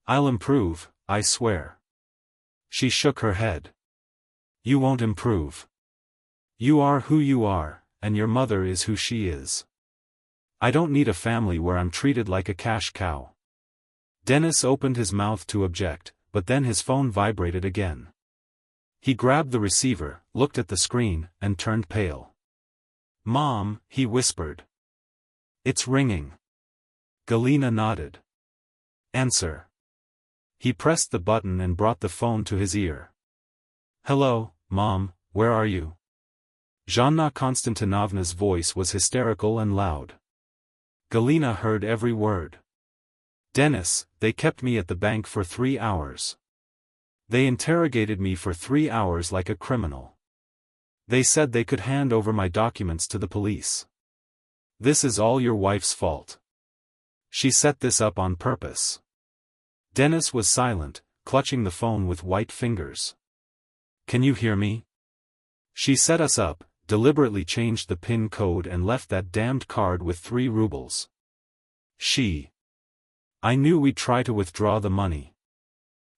I'll improve, I swear. She shook her head. You won't improve. You are who you are, and your mother is who she is. I don't need a family where I'm treated like a cash cow. Dennis opened his mouth to object, but then his phone vibrated again. He grabbed the receiver, looked at the screen, and turned pale. Mom, he whispered. It's ringing. Galina nodded. Answer. He pressed the button and brought the phone to his ear. Hello, Mom, where are you? Zhanna Konstantinovna's voice was hysterical and loud. Galina heard every word. Dennis, they kept me at the bank for 3 hours. They interrogated me for 3 hours like a criminal. They said they could hand over my documents to the police. This is all your wife's fault. She set this up on purpose. Dennis was silent, clutching the phone with white fingers. Can you hear me? She set us up, deliberately changed the PIN code and left that damned card with 3 rubles. I knew we'd try to withdraw the money.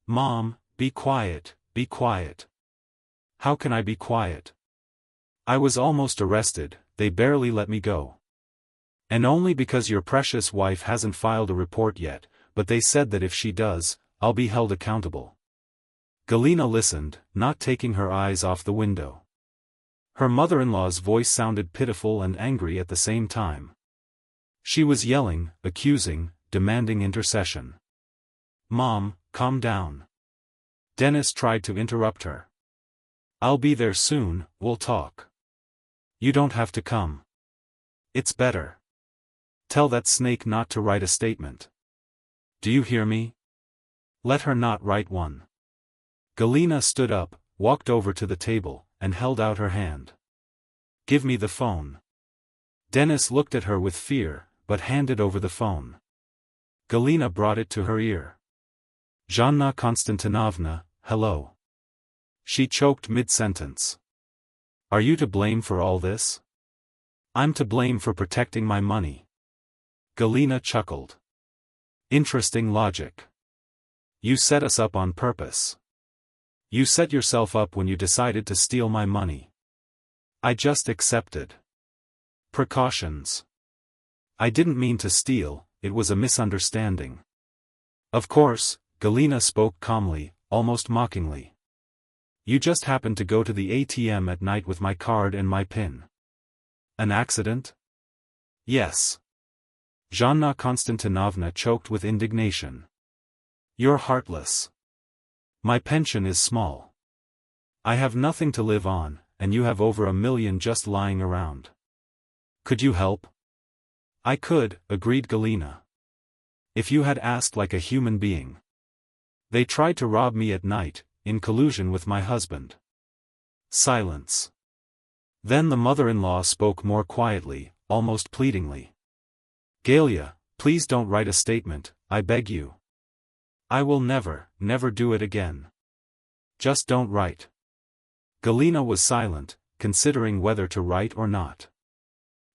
Mom, be quiet, be quiet. How can I be quiet? I was almost arrested, they barely let me go. And only because your precious wife hasn't filed a report yet, but they said that if she does, I'll be held accountable. Galina listened, not taking her eyes off the window. Her mother-in-law's voice sounded pitiful and angry at the same time. She was yelling, accusing, demanding intercession. Mom, calm down. Dennis tried to interrupt her. I'll be there soon, we'll talk. You don't have to come. It's better. Tell that snake not to write a statement. Do you hear me? Let her not write one. Galina stood up, walked over to the table, and held out her hand. Give me the phone. Dennis looked at her with fear, but handed over the phone. Galina brought it to her ear. Zhanna Konstantinovna, hello. She choked mid-sentence. Are you to blame for all this? I'm to blame for protecting my money. Galina chuckled. Interesting logic. You set us up on purpose. You set yourself up when you decided to steal my money. I just accepted. Precautions. I didn't mean to steal, it was a misunderstanding. Of course, Galina spoke calmly, almost mockingly. You just happened to go to the ATM at night with my card and my PIN. An accident? Yes. Zhanna Konstantinovna choked with indignation. You're heartless. My pension is small. I have nothing to live on, and you have over $1 million just lying around. Could you help? I could, agreed Galina. If you had asked like a human being. They tried to rob me at night, in collusion with my husband. Silence. Then the mother-in-law spoke more quietly, almost pleadingly. Galia, please don't write a statement, I beg you. I will never do it again. Just don't write. Galina was silent, considering whether to write or not.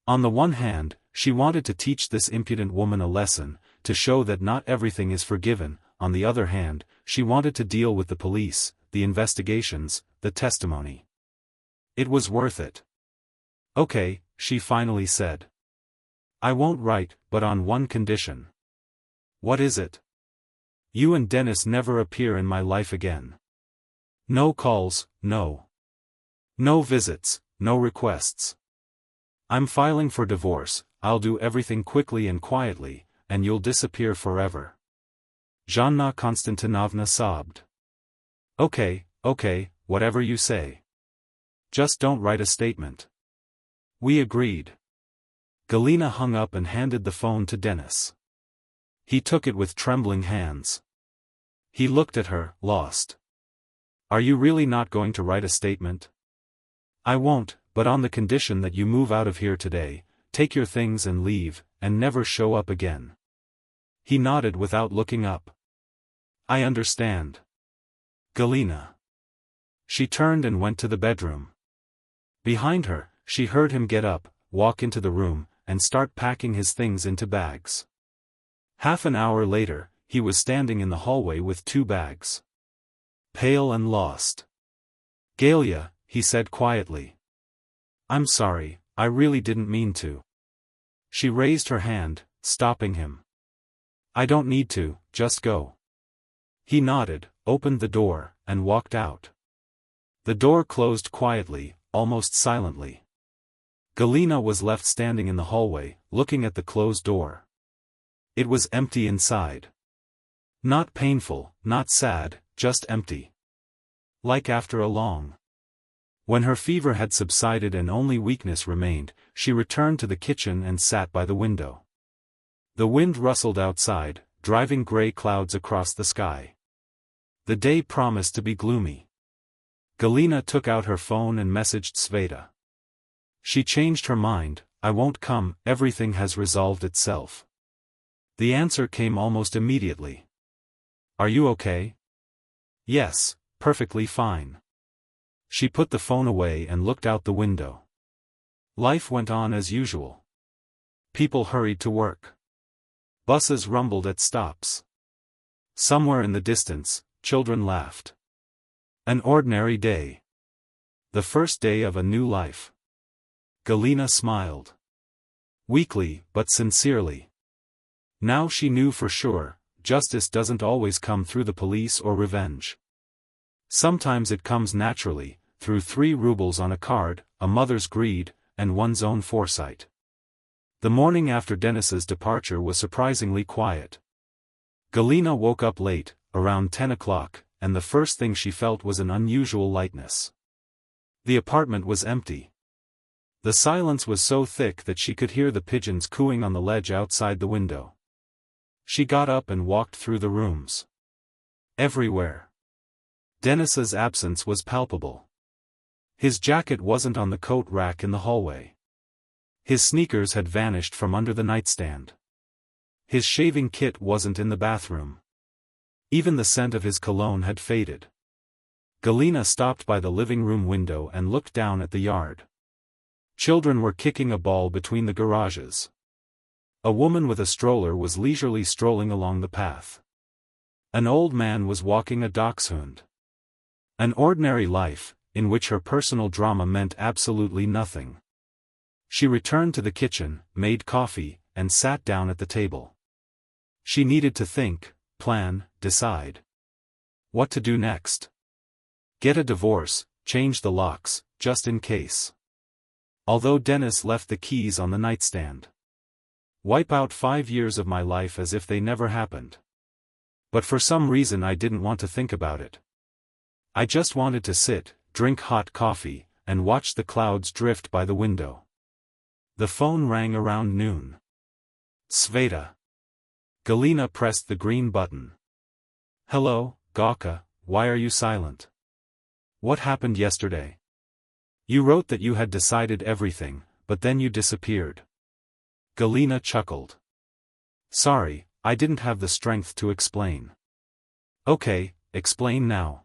On the one hand, she wanted to teach this impudent woman a lesson, to show that not everything is forgiven. On the other hand, she wanted to deal with the police, the investigations, the testimony. It was worth it. Okay, she finally said. I won't write, but on one condition. What is it? You and Dennis never appear in my life again. No calls, no visits, no requests. I'm filing for divorce, I'll do everything quickly and quietly, and you'll disappear forever. Zhanna Konstantinovna sobbed. Okay, whatever you say. Just don't write a statement. We agreed. Galina hung up and handed the phone to Dennis. He took it with trembling hands. He looked at her, lost. Are you really not going to write a statement? I won't, but on the condition that you move out of here today, take your things and leave, and never show up again. He nodded without looking up. I understand. Galina. She turned and went to the bedroom. Behind her, she heard him get up, walk into the room, and start packing his things into bags. Half an hour later, he was standing in the hallway with 2 bags. Pale and lost. Galia, he said quietly. I'm sorry, I really didn't mean to. She raised her hand, stopping him. I don't need to, just go. He nodded, opened the door, and walked out. The door closed quietly, almost silently. Galina was left standing in the hallway, looking at the closed door. It was empty inside. Not painful, not sad, just empty. Like after a long. When her fever had subsided and only weakness remained, she returned to the kitchen and sat by the window. The wind rustled outside, driving gray clouds across the sky. The day promised to be gloomy. Galina took out her phone and messaged Sveta. She changed her mind, I won't come, everything has resolved itself. The answer came almost immediately. Are you okay? Yes, perfectly fine. She put the phone away and looked out the window. Life went on as usual. People hurried to work. Buses rumbled at stops. Somewhere in the distance, children laughed. An ordinary day. The first day of a new life. Galina smiled. Weakly, but sincerely. Now she knew for sure, justice doesn't always come through the police or revenge. Sometimes it comes naturally, through 3 rubles on a card, a mother's greed, and one's own foresight. The morning after Denis's departure was surprisingly quiet. Galina woke up late, around 10 o'clock, and the first thing she felt was an unusual lightness. The apartment was empty. The silence was so thick that she could hear the pigeons cooing on the ledge outside the window. She got up and walked through the rooms. Everywhere. Denis's absence was palpable. His jacket wasn't on the coat rack in the hallway. His sneakers had vanished from under the nightstand. His shaving kit wasn't in the bathroom. Even the scent of his cologne had faded. Galina stopped by the living room window and looked down at the yard. Children were kicking a ball between the garages. A woman with a stroller was leisurely strolling along the path. An old man was walking a dachshund. An ordinary life, in which her personal drama meant absolutely nothing. She returned to the kitchen, made coffee, and sat down at the table. She needed to think, plan, decide. What to do next? Get a divorce, change the locks, just in case. Although Denis left the keys on the nightstand. Wipe out 5 years of my life as if they never happened. But for some reason I didn't want to think about it. I just wanted to sit, drink hot coffee, and watch the clouds drift by the window. The phone rang around noon. Sveta. Galina pressed the green button. Hello, Gawka, why are you silent? What happened yesterday? You wrote that you had decided everything, but then you disappeared. Galina chuckled. Sorry, I didn't have the strength to explain. Okay, explain now.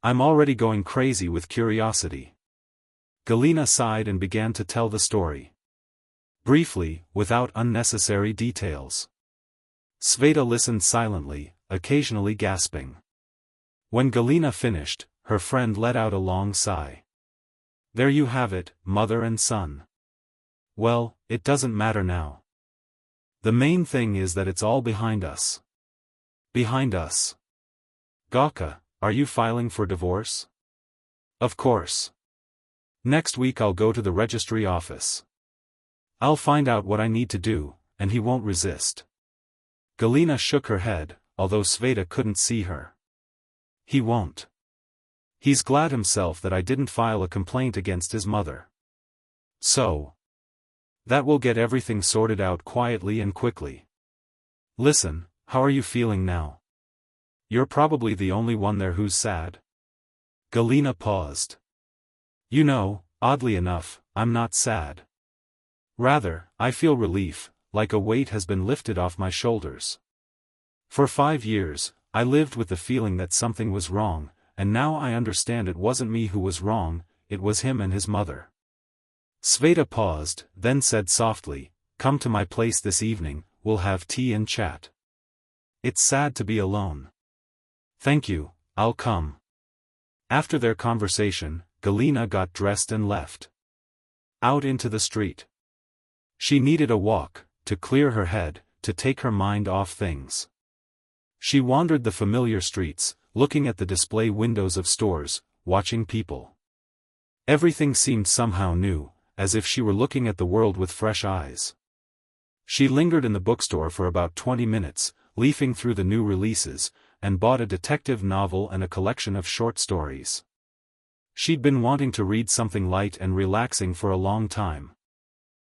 I'm already going crazy with curiosity. Galina sighed and began to tell the story. Briefly, without unnecessary details. Sveta listened silently, occasionally gasping. When Galina finished, her friend let out a long sigh. There you have it, mother and son. Well, it doesn't matter now. The main thing is that it's all behind us. Behind us. Gawka, are you filing for divorce? Of course. Next week I'll go to the registry office. I'll find out what I need to do, and he won't resist. Galina shook her head, although Sveta couldn't see her. He won't. He's glad himself that I didn't file a complaint against his mother. So. That will get everything sorted out quietly and quickly. Listen, how are you feeling now? You're probably the only one there who's sad. Galina paused. You know, oddly enough, I'm not sad. Rather, I feel relief, like a weight has been lifted off my shoulders. For 5 years, I lived with the feeling that something was wrong, and now I understand it wasn't me who was wrong, it was him and his mother. Sveta paused, then said softly, Come to my place this evening, we'll have tea and chat. It's sad to be alone. Thank you, I'll come. After their conversation, Galina got dressed and left. Out into the street. She needed a walk, to clear her head, to take her mind off things. She wandered the familiar streets, looking at the display windows of stores, watching people. Everything seemed somehow new, as if she were looking at the world with fresh eyes. She lingered in the bookstore for about 20 minutes, leafing through the new releases, and bought a detective novel and a collection of short stories. She'd been wanting to read something light and relaxing for a long time.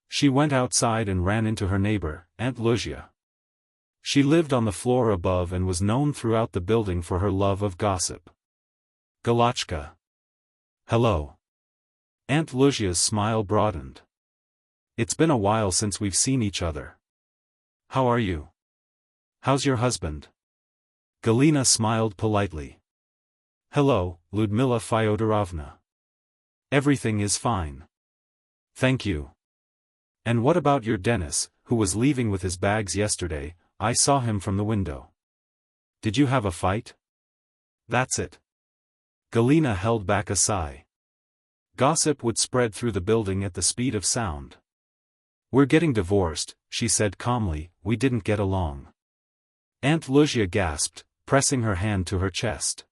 She went outside and ran into her neighbor, Aunt Luzia. She lived on the floor above and was known throughout the building for her love of gossip. Galachka. Hello. Aunt Luzia's smile broadened. It's been a while since we've seen each other. How are you? How's your husband? Galina smiled politely. Hello, Ludmila Fyodorovna. Everything is fine. Thank you. And what about your Denis, who was leaving with his bags yesterday? I saw him from the window. Did you have a fight? That's it. Galina held back a sigh. Gossip would spread through the building at the speed of sound. "We're getting divorced," she said calmly, "we didn't get along." Aunt Lucia gasped, pressing her hand to her chest.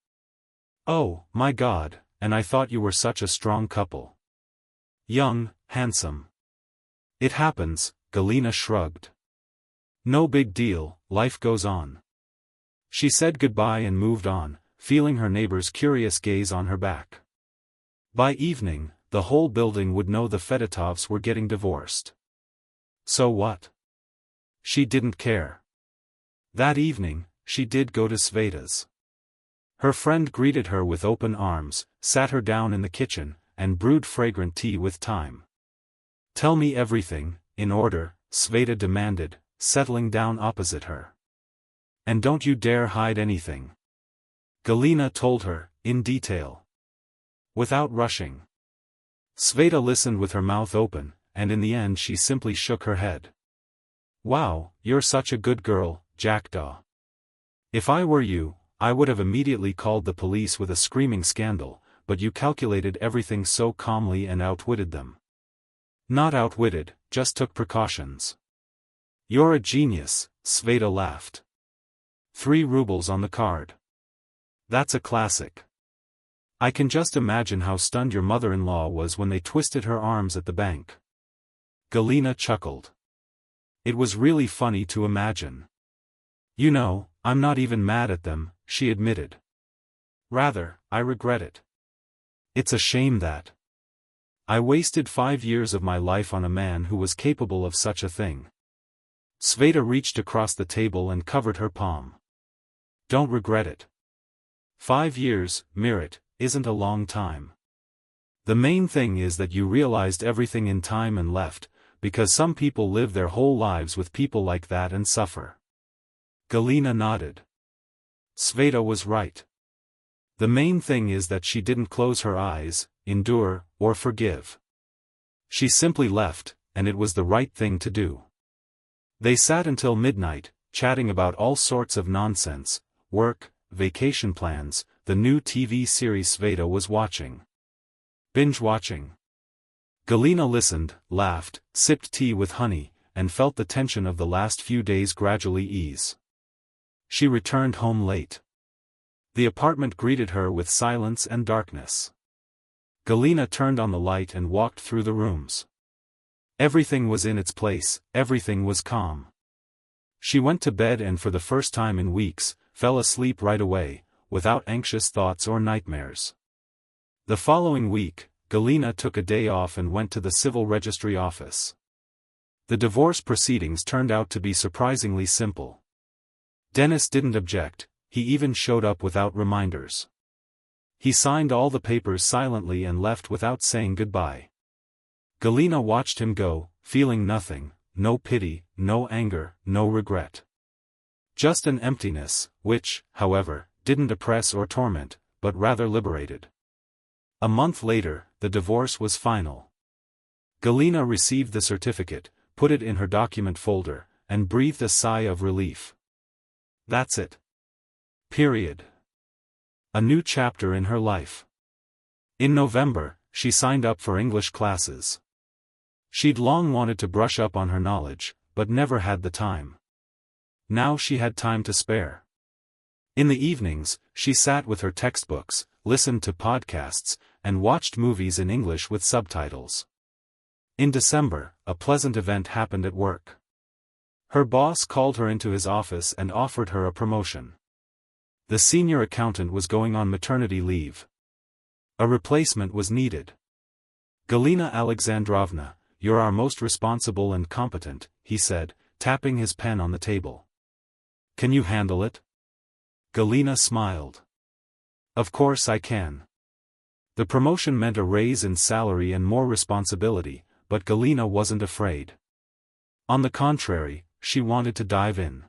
"Oh, my God, and I thought you were such a strong couple. Young, handsome." "It happens," Galina shrugged. "No big deal, life goes on." She said goodbye and moved on, feeling her neighbor's curious gaze on her back. By evening, the whole building would know the Fedotovs were getting divorced. So what? She didn't care. That evening, she did go to Sveta's. Her friend greeted her with open arms, sat her down in the kitchen, and brewed fragrant tea with thyme. "Tell me everything, in order," Sveta demanded, settling down opposite her. "And don't you dare hide anything." Galina told her, in detail. Without rushing. Sveta listened with her mouth open, and in the end she simply shook her head. "Wow, you're such a good girl, Jackdaw. If I were you, I would have immediately called the police with a screaming scandal, but you calculated everything so calmly and outwitted them." "Not outwitted, just took precautions." "You're a genius," Sveta laughed. 3 rubles on the card. That's a classic. I can just imagine how stunned your mother-in-law was when they twisted her arms at the bank." Galina chuckled. "It was really funny to imagine." "You know, I'm not even mad at them," she admitted. "Rather, I regret it. It's a shame that I wasted 5 years of my life on a man who was capable of such a thing." Sveta reached across the table and covered her palm. "Don't regret it. 5 years, Mirit, isn't a long time. The main thing is that you realized everything in time and left, because some people live their whole lives with people like that and suffer." Galina nodded. Sveta was right. The main thing is that she didn't close her eyes, endure, or forgive. She simply left, and it was the right thing to do. They sat until midnight, chatting about all sorts of nonsense, work, vacation plans, the new TV series Sveta was watching. Binge-watching. Galina listened, laughed, sipped tea with honey, and felt the tension of the last few days gradually ease. She returned home late. The apartment greeted her with silence and darkness. Galina turned on the light and walked through the rooms. Everything was in its place, everything was calm. She went to bed and for the first time in weeks, fell asleep right away, without anxious thoughts or nightmares. The following week, Galina took a day off and went to the civil registry office. The divorce proceedings turned out to be surprisingly simple. Dennis didn't object, he even showed up without reminders. He signed all the papers silently and left without saying goodbye. Galina watched him go, feeling nothing, no pity, no anger, no regret. Just an emptiness, which, however, didn't oppress or torment, but rather liberated. A month later, the divorce was final. Galina received the certificate, put it in her document folder, and breathed a sigh of relief. That's it. Period. A new chapter in her life. In November, she signed up for English classes. She'd long wanted to brush up on her knowledge, but never had the time. Now she had time to spare. In the evenings, she sat with her textbooks, listened to podcasts, and watched movies in English with subtitles. In December, a pleasant event happened at work. Her boss called her into his office and offered her a promotion. The senior accountant was going on maternity leave. A replacement was needed. "Galina Alexandrovna, you're our most responsible and competent," he said, tapping his pen on the table. "Can you handle it?" Galina smiled. "Of course I can." The promotion meant a raise in salary and more responsibility, but Galina wasn't afraid. On the contrary, she wanted to dive in.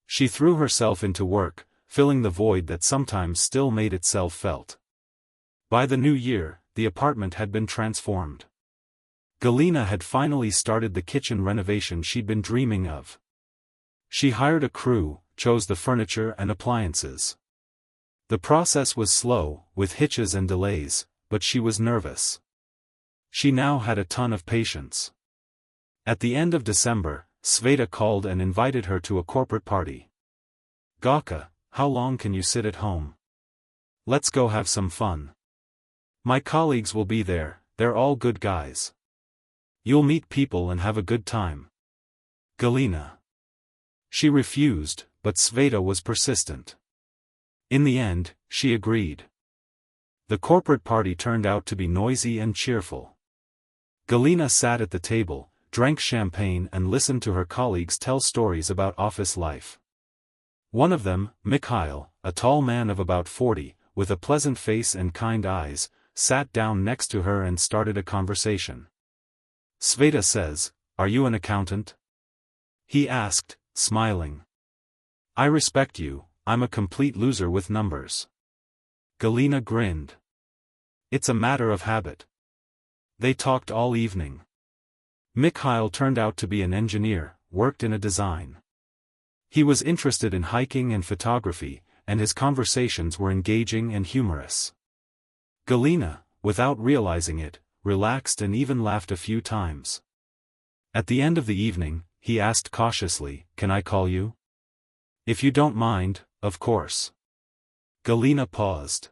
She threw herself into work, filling the void that sometimes still made itself felt. By the new year, the apartment had been transformed. Galina had finally started the kitchen renovation she'd been dreaming of. She hired a crew, chose the furniture and appliances. The process was slow, with hitches and delays, but she was nervous. She now had a ton of patience. At the end of December, Sveta called and invited her to a corporate party. "Gaka, how long can you sit at home? Let's go have some fun. My colleagues will be there, they're all good guys. You'll meet people and have a good time." Galina. She refused, but Sveta was persistent. In the end, she agreed. The corporate party turned out to be noisy and cheerful. Galina sat at the table, drank champagne and listened to her colleagues tell stories about office life. One of them, Mikhail, a tall man of about 40, with a pleasant face and kind eyes, sat down next to her and started a conversation. "Sveta says, are you an accountant?" he asked, smiling. "I respect you, I'm a complete loser with numbers." Galina grinned. "It's a matter of habit." They talked all evening. Mikhail turned out to be an engineer, worked in a design. He was interested in hiking and photography, and his conversations were engaging and humorous. Galina, without realizing it, relaxed and even laughed a few times. At the end of the evening, he asked cautiously, "Can I call you?" "If you don't mind, of course." Galina paused.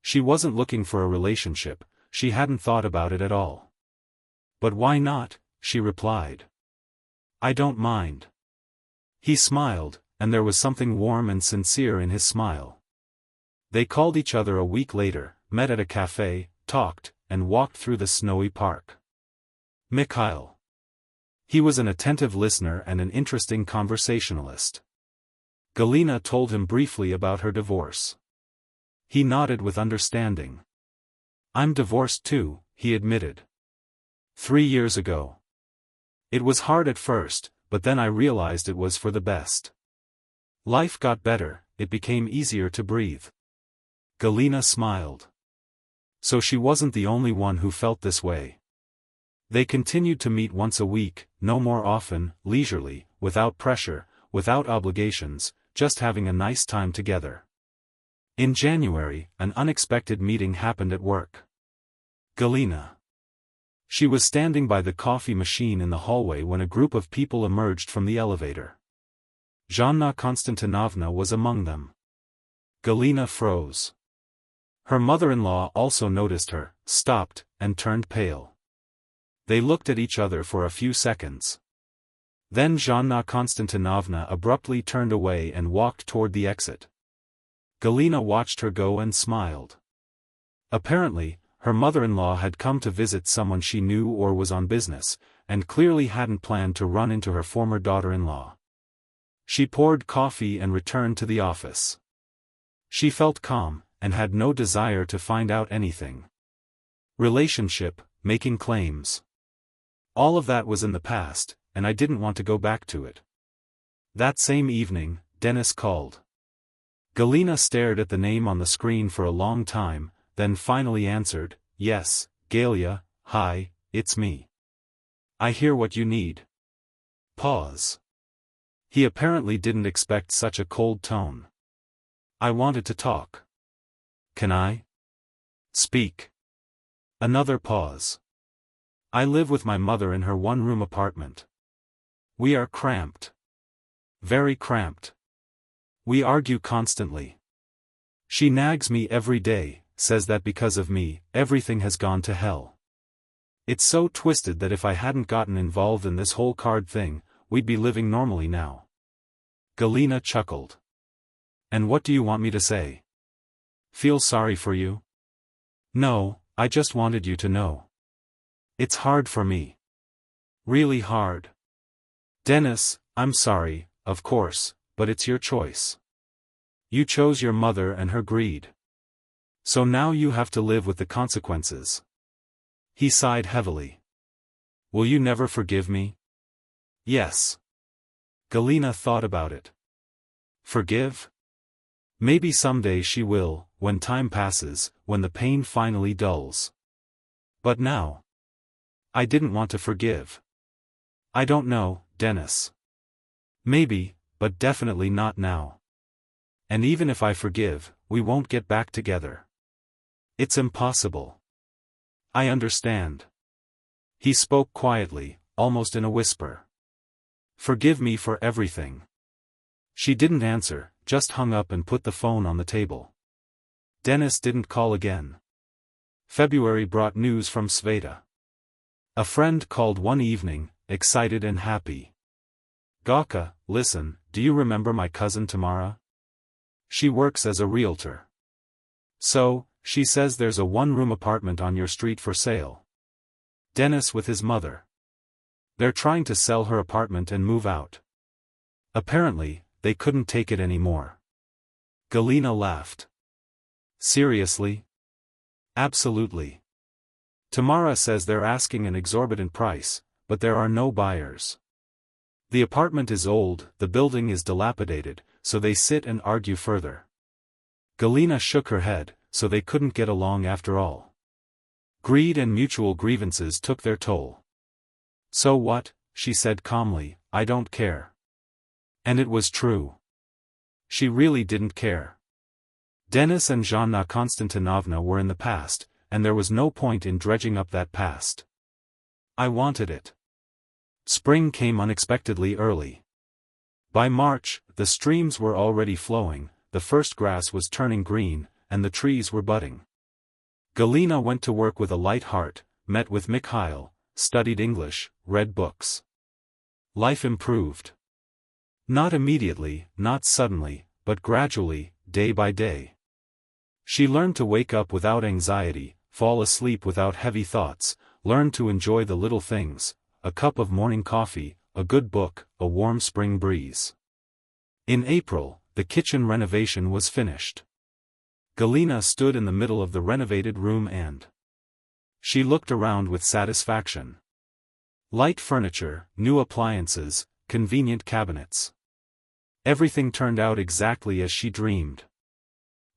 She wasn't looking for a relationship, she hadn't thought about it at all. "But why not?" she replied. "I don't mind." He smiled, and there was something warm and sincere in his smile. They called each other a week later, met at a cafe, talked, and walked through the snowy park. Mikhail. He was an attentive listener and an interesting conversationalist. Galina told him briefly about her divorce. He nodded with understanding. "I'm divorced too," he admitted. 3 years ago. It was hard at first, but then I realized it was for the best. Life got better, it became easier to breathe." Galina smiled. So she wasn't the only one who felt this way. They continued to meet once a week, no more often, leisurely, without pressure, without obligations, just having a nice time together. In January, an unexpected meeting happened at work. Galina. She was standing by the coffee machine in the hallway when a group of people emerged from the elevator. Zhanna Konstantinovna was among them. Galina froze. Her mother-in-law also noticed her, stopped, and turned pale. They looked at each other for a few seconds. Then Zhanna Konstantinovna abruptly turned away and walked toward the exit. Galina watched her go and smiled. Apparently, her mother-in-law had come to visit someone she knew or was on business, and clearly hadn't planned to run into her former daughter-in-law. She poured coffee and returned to the office. She felt calm, and had no desire to find out anything. Relationship, making claims. All of that was in the past, and I didn't want to go back to it. That same evening, Dennis called. Galina stared at the name on the screen for a long time, then finally answered, "Yes, Galia, hi, it's me. I hear what you need." Pause. He apparently didn't expect such a cold tone. "I wanted to talk. Can I?" "Speak." Another pause. "I live with my mother in her one-room apartment. We are cramped. Very cramped. We argue constantly. She nags me every day, says that because of me, everything has gone to hell. It's so twisted that if I hadn't gotten involved in this whole card thing, we'd be living normally now." Galina chuckled. "And what do you want me to say? Feel sorry for you?" "No, I just wanted you to know. It's hard for me. Really hard. Dennis, I'm sorry, of course, but it's your choice. You chose your mother and her greed. So now you have to live with the consequences." He sighed heavily. "Will you never forgive me?" "Yes." Galina thought about it. Forgive? Maybe someday she will, when time passes, when the pain finally dulls. But now? I didn't want to forgive. I don't know, Dennis. Maybe, but definitely not now. And even if I forgive, we won't get back together. It's impossible. I understand. He spoke quietly, almost in a whisper. Forgive me for everything. She didn't answer, just hung up and put the phone on the table. Dennis didn't call again. February brought news from Sveta. A friend called one evening, excited and happy. Gaka, listen, do you remember my cousin Tamara? She works as a realtor. So, she says there's a one-room apartment on your street for sale. Dennis with his mother. They're trying to sell her apartment and move out. Apparently, they couldn't take it anymore. Galina laughed. Seriously? Absolutely. Tamara says they're asking an exorbitant price, but there are no buyers. The apartment is old, the building is dilapidated, so they sit and argue further. Galina shook her head, so they couldn't get along after all. Greed and mutual grievances took their toll. So what, she said calmly, I don't care. And it was true. She really didn't care. Dennis and Zhanna Konstantinovna were in the past, and there was no point in dredging up that past. I wanted it. Spring came unexpectedly early. By March, the streams were already flowing, the first grass was turning green, and the trees were budding. Galina went to work with a light heart, met with Mikhail, studied English, read books. Life improved. Not immediately, not suddenly, but gradually, day by day. She learned to wake up without anxiety, fall asleep without heavy thoughts, learned to enjoy the little things, a cup of morning coffee, a good book, a warm spring breeze. In April, the kitchen renovation was finished. Galina stood in the middle of the renovated room and she looked around with satisfaction. Light furniture, new appliances, convenient cabinets. Everything turned out exactly as she dreamed.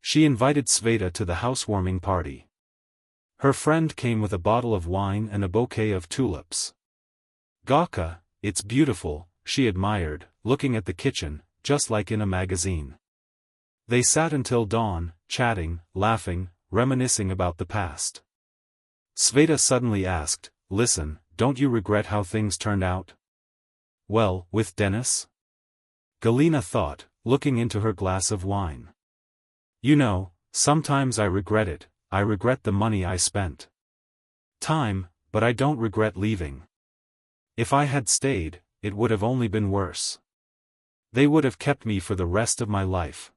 She invited Sveta to the housewarming party. Her friend came with a bottle of wine and a bouquet of tulips. Gaka, it's beautiful, she admired, looking at the kitchen, just like in a magazine. They sat until dawn, chatting, laughing, reminiscing about the past. Sveta suddenly asked, listen, don't you regret how things turned out? Well, with Dennis? Galina thought, looking into her glass of wine. You know, sometimes I regret it, I regret the money I spent. Time, but I don't regret leaving. If I had stayed, it would have only been worse. They would have kept me for the rest of my life.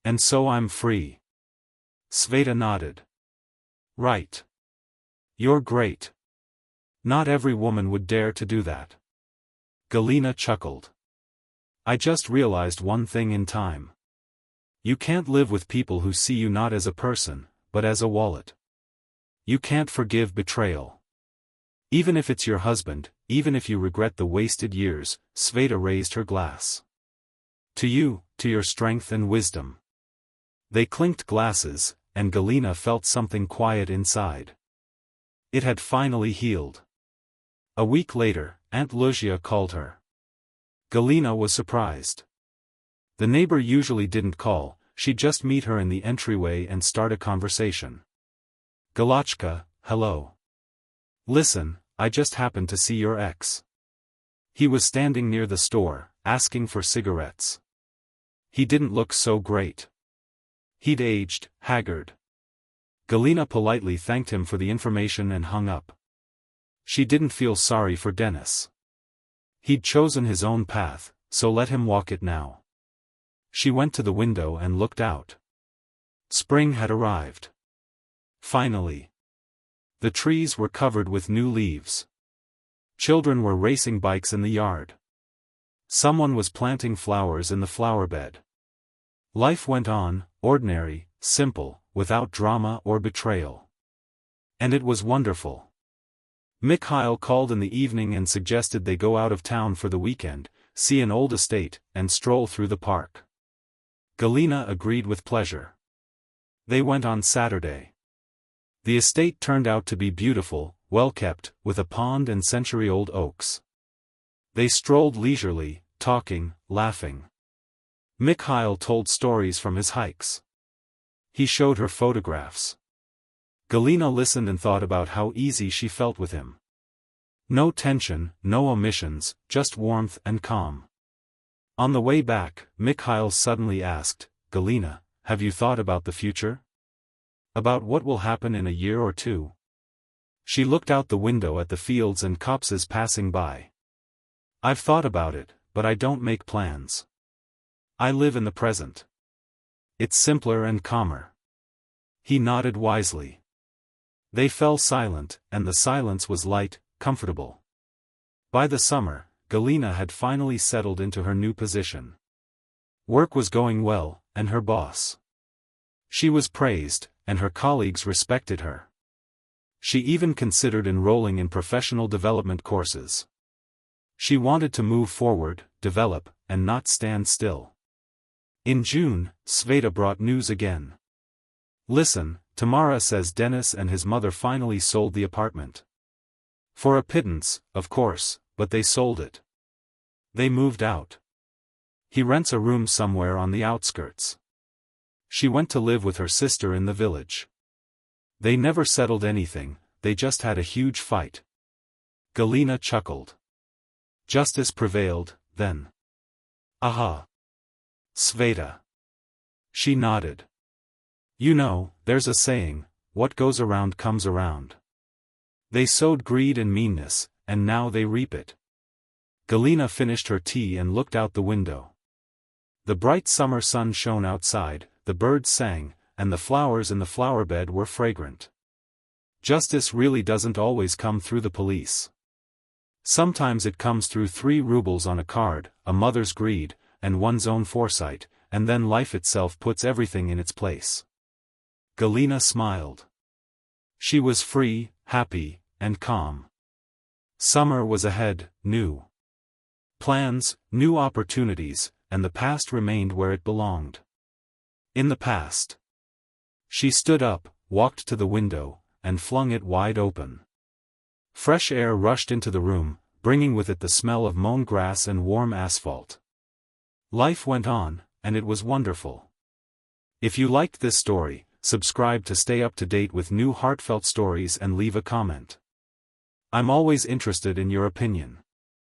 And so I'm free. Sveta nodded. Right. You're great. Not every woman would dare to do that. Galina chuckled. I just realized one thing in time. You can't live with people who see you not as a person, but as a wallet. You can't forgive betrayal. Even if it's your husband, even if you regret the wasted years, Sveta raised her glass. To you, to your strength and wisdom. They clinked glasses, and Galina felt something quiet inside. It had finally healed. A week later, Aunt Luzia called her. Galina was surprised. The neighbor usually didn't call, she'd just meet her in the entryway and start a conversation. Galachka, hello. Listen, I just happened to see your ex. He was standing near the store, asking for cigarettes. He didn't look so great. He'd aged, haggard. Galina politely thanked him for the information and hung up. She didn't feel sorry for Dennis. He'd chosen his own path, so let him walk it now. She went to the window and looked out. Spring had arrived. Finally. The trees were covered with new leaves. Children were racing bikes in the yard. Someone was planting flowers in the flower bed. Life went on, ordinary, simple, without drama or betrayal. And it was wonderful. Mikhail called in the evening and suggested they go out of town for the weekend, see an old estate, and stroll through the park. Galina agreed with pleasure. They went on Saturday. The estate turned out to be beautiful, well-kept, with a pond and century-old oaks. They strolled leisurely, talking, laughing. Mikhail told stories from his hikes. He showed her photographs. Galina listened and thought about how easy she felt with him. No tension, no omissions, just warmth and calm. On the way back, Mikhail suddenly asked, "Galina, have you thought about the future? About what will happen in a year or two?" She looked out the window at the fields and copses passing by. "I've thought about it, but I don't make plans. I live in the present. It's simpler and calmer." He nodded wisely. They fell silent, and the silence was light, comfortable. By the summer, Galina had finally settled into her new position. Work was going well, and her boss. She was praised, and her colleagues respected her. She even considered enrolling in professional development courses. She wanted to move forward, develop, and not stand still. In June, Sveta brought news again. "Listen, Tamara says Dennis and his mother finally sold the apartment. For a pittance, of course, but they sold it. They moved out. He rents a room somewhere on the outskirts. She went to live with her sister in the village. They never settled anything, they just had a huge fight." Galina chuckled. "Justice prevailed, then." "Aha. Sveta." She nodded. "You know, there's a saying, what goes around comes around. They sowed greed and meanness, and now they reap it." Galina finished her tea and looked out the window. The bright summer sun shone outside, the birds sang, and the flowers in the flowerbed were fragrant. Justice really doesn't always come through the police. Sometimes it comes through 3 rubles on a card, a mother's greed, and one's own foresight, and then life itself puts everything in its place. Galina smiled. She was free, happy, and calm. Summer was ahead, new plans, new opportunities, and the past remained where it belonged. In the past. She stood up, walked to the window, and flung it wide open. Fresh air rushed into the room, bringing with it the smell of mown grass and warm asphalt. Life went on, and it was wonderful. If you liked this story, subscribe to stay up to date with new heartfelt stories and leave a comment. I'm always interested in your opinion.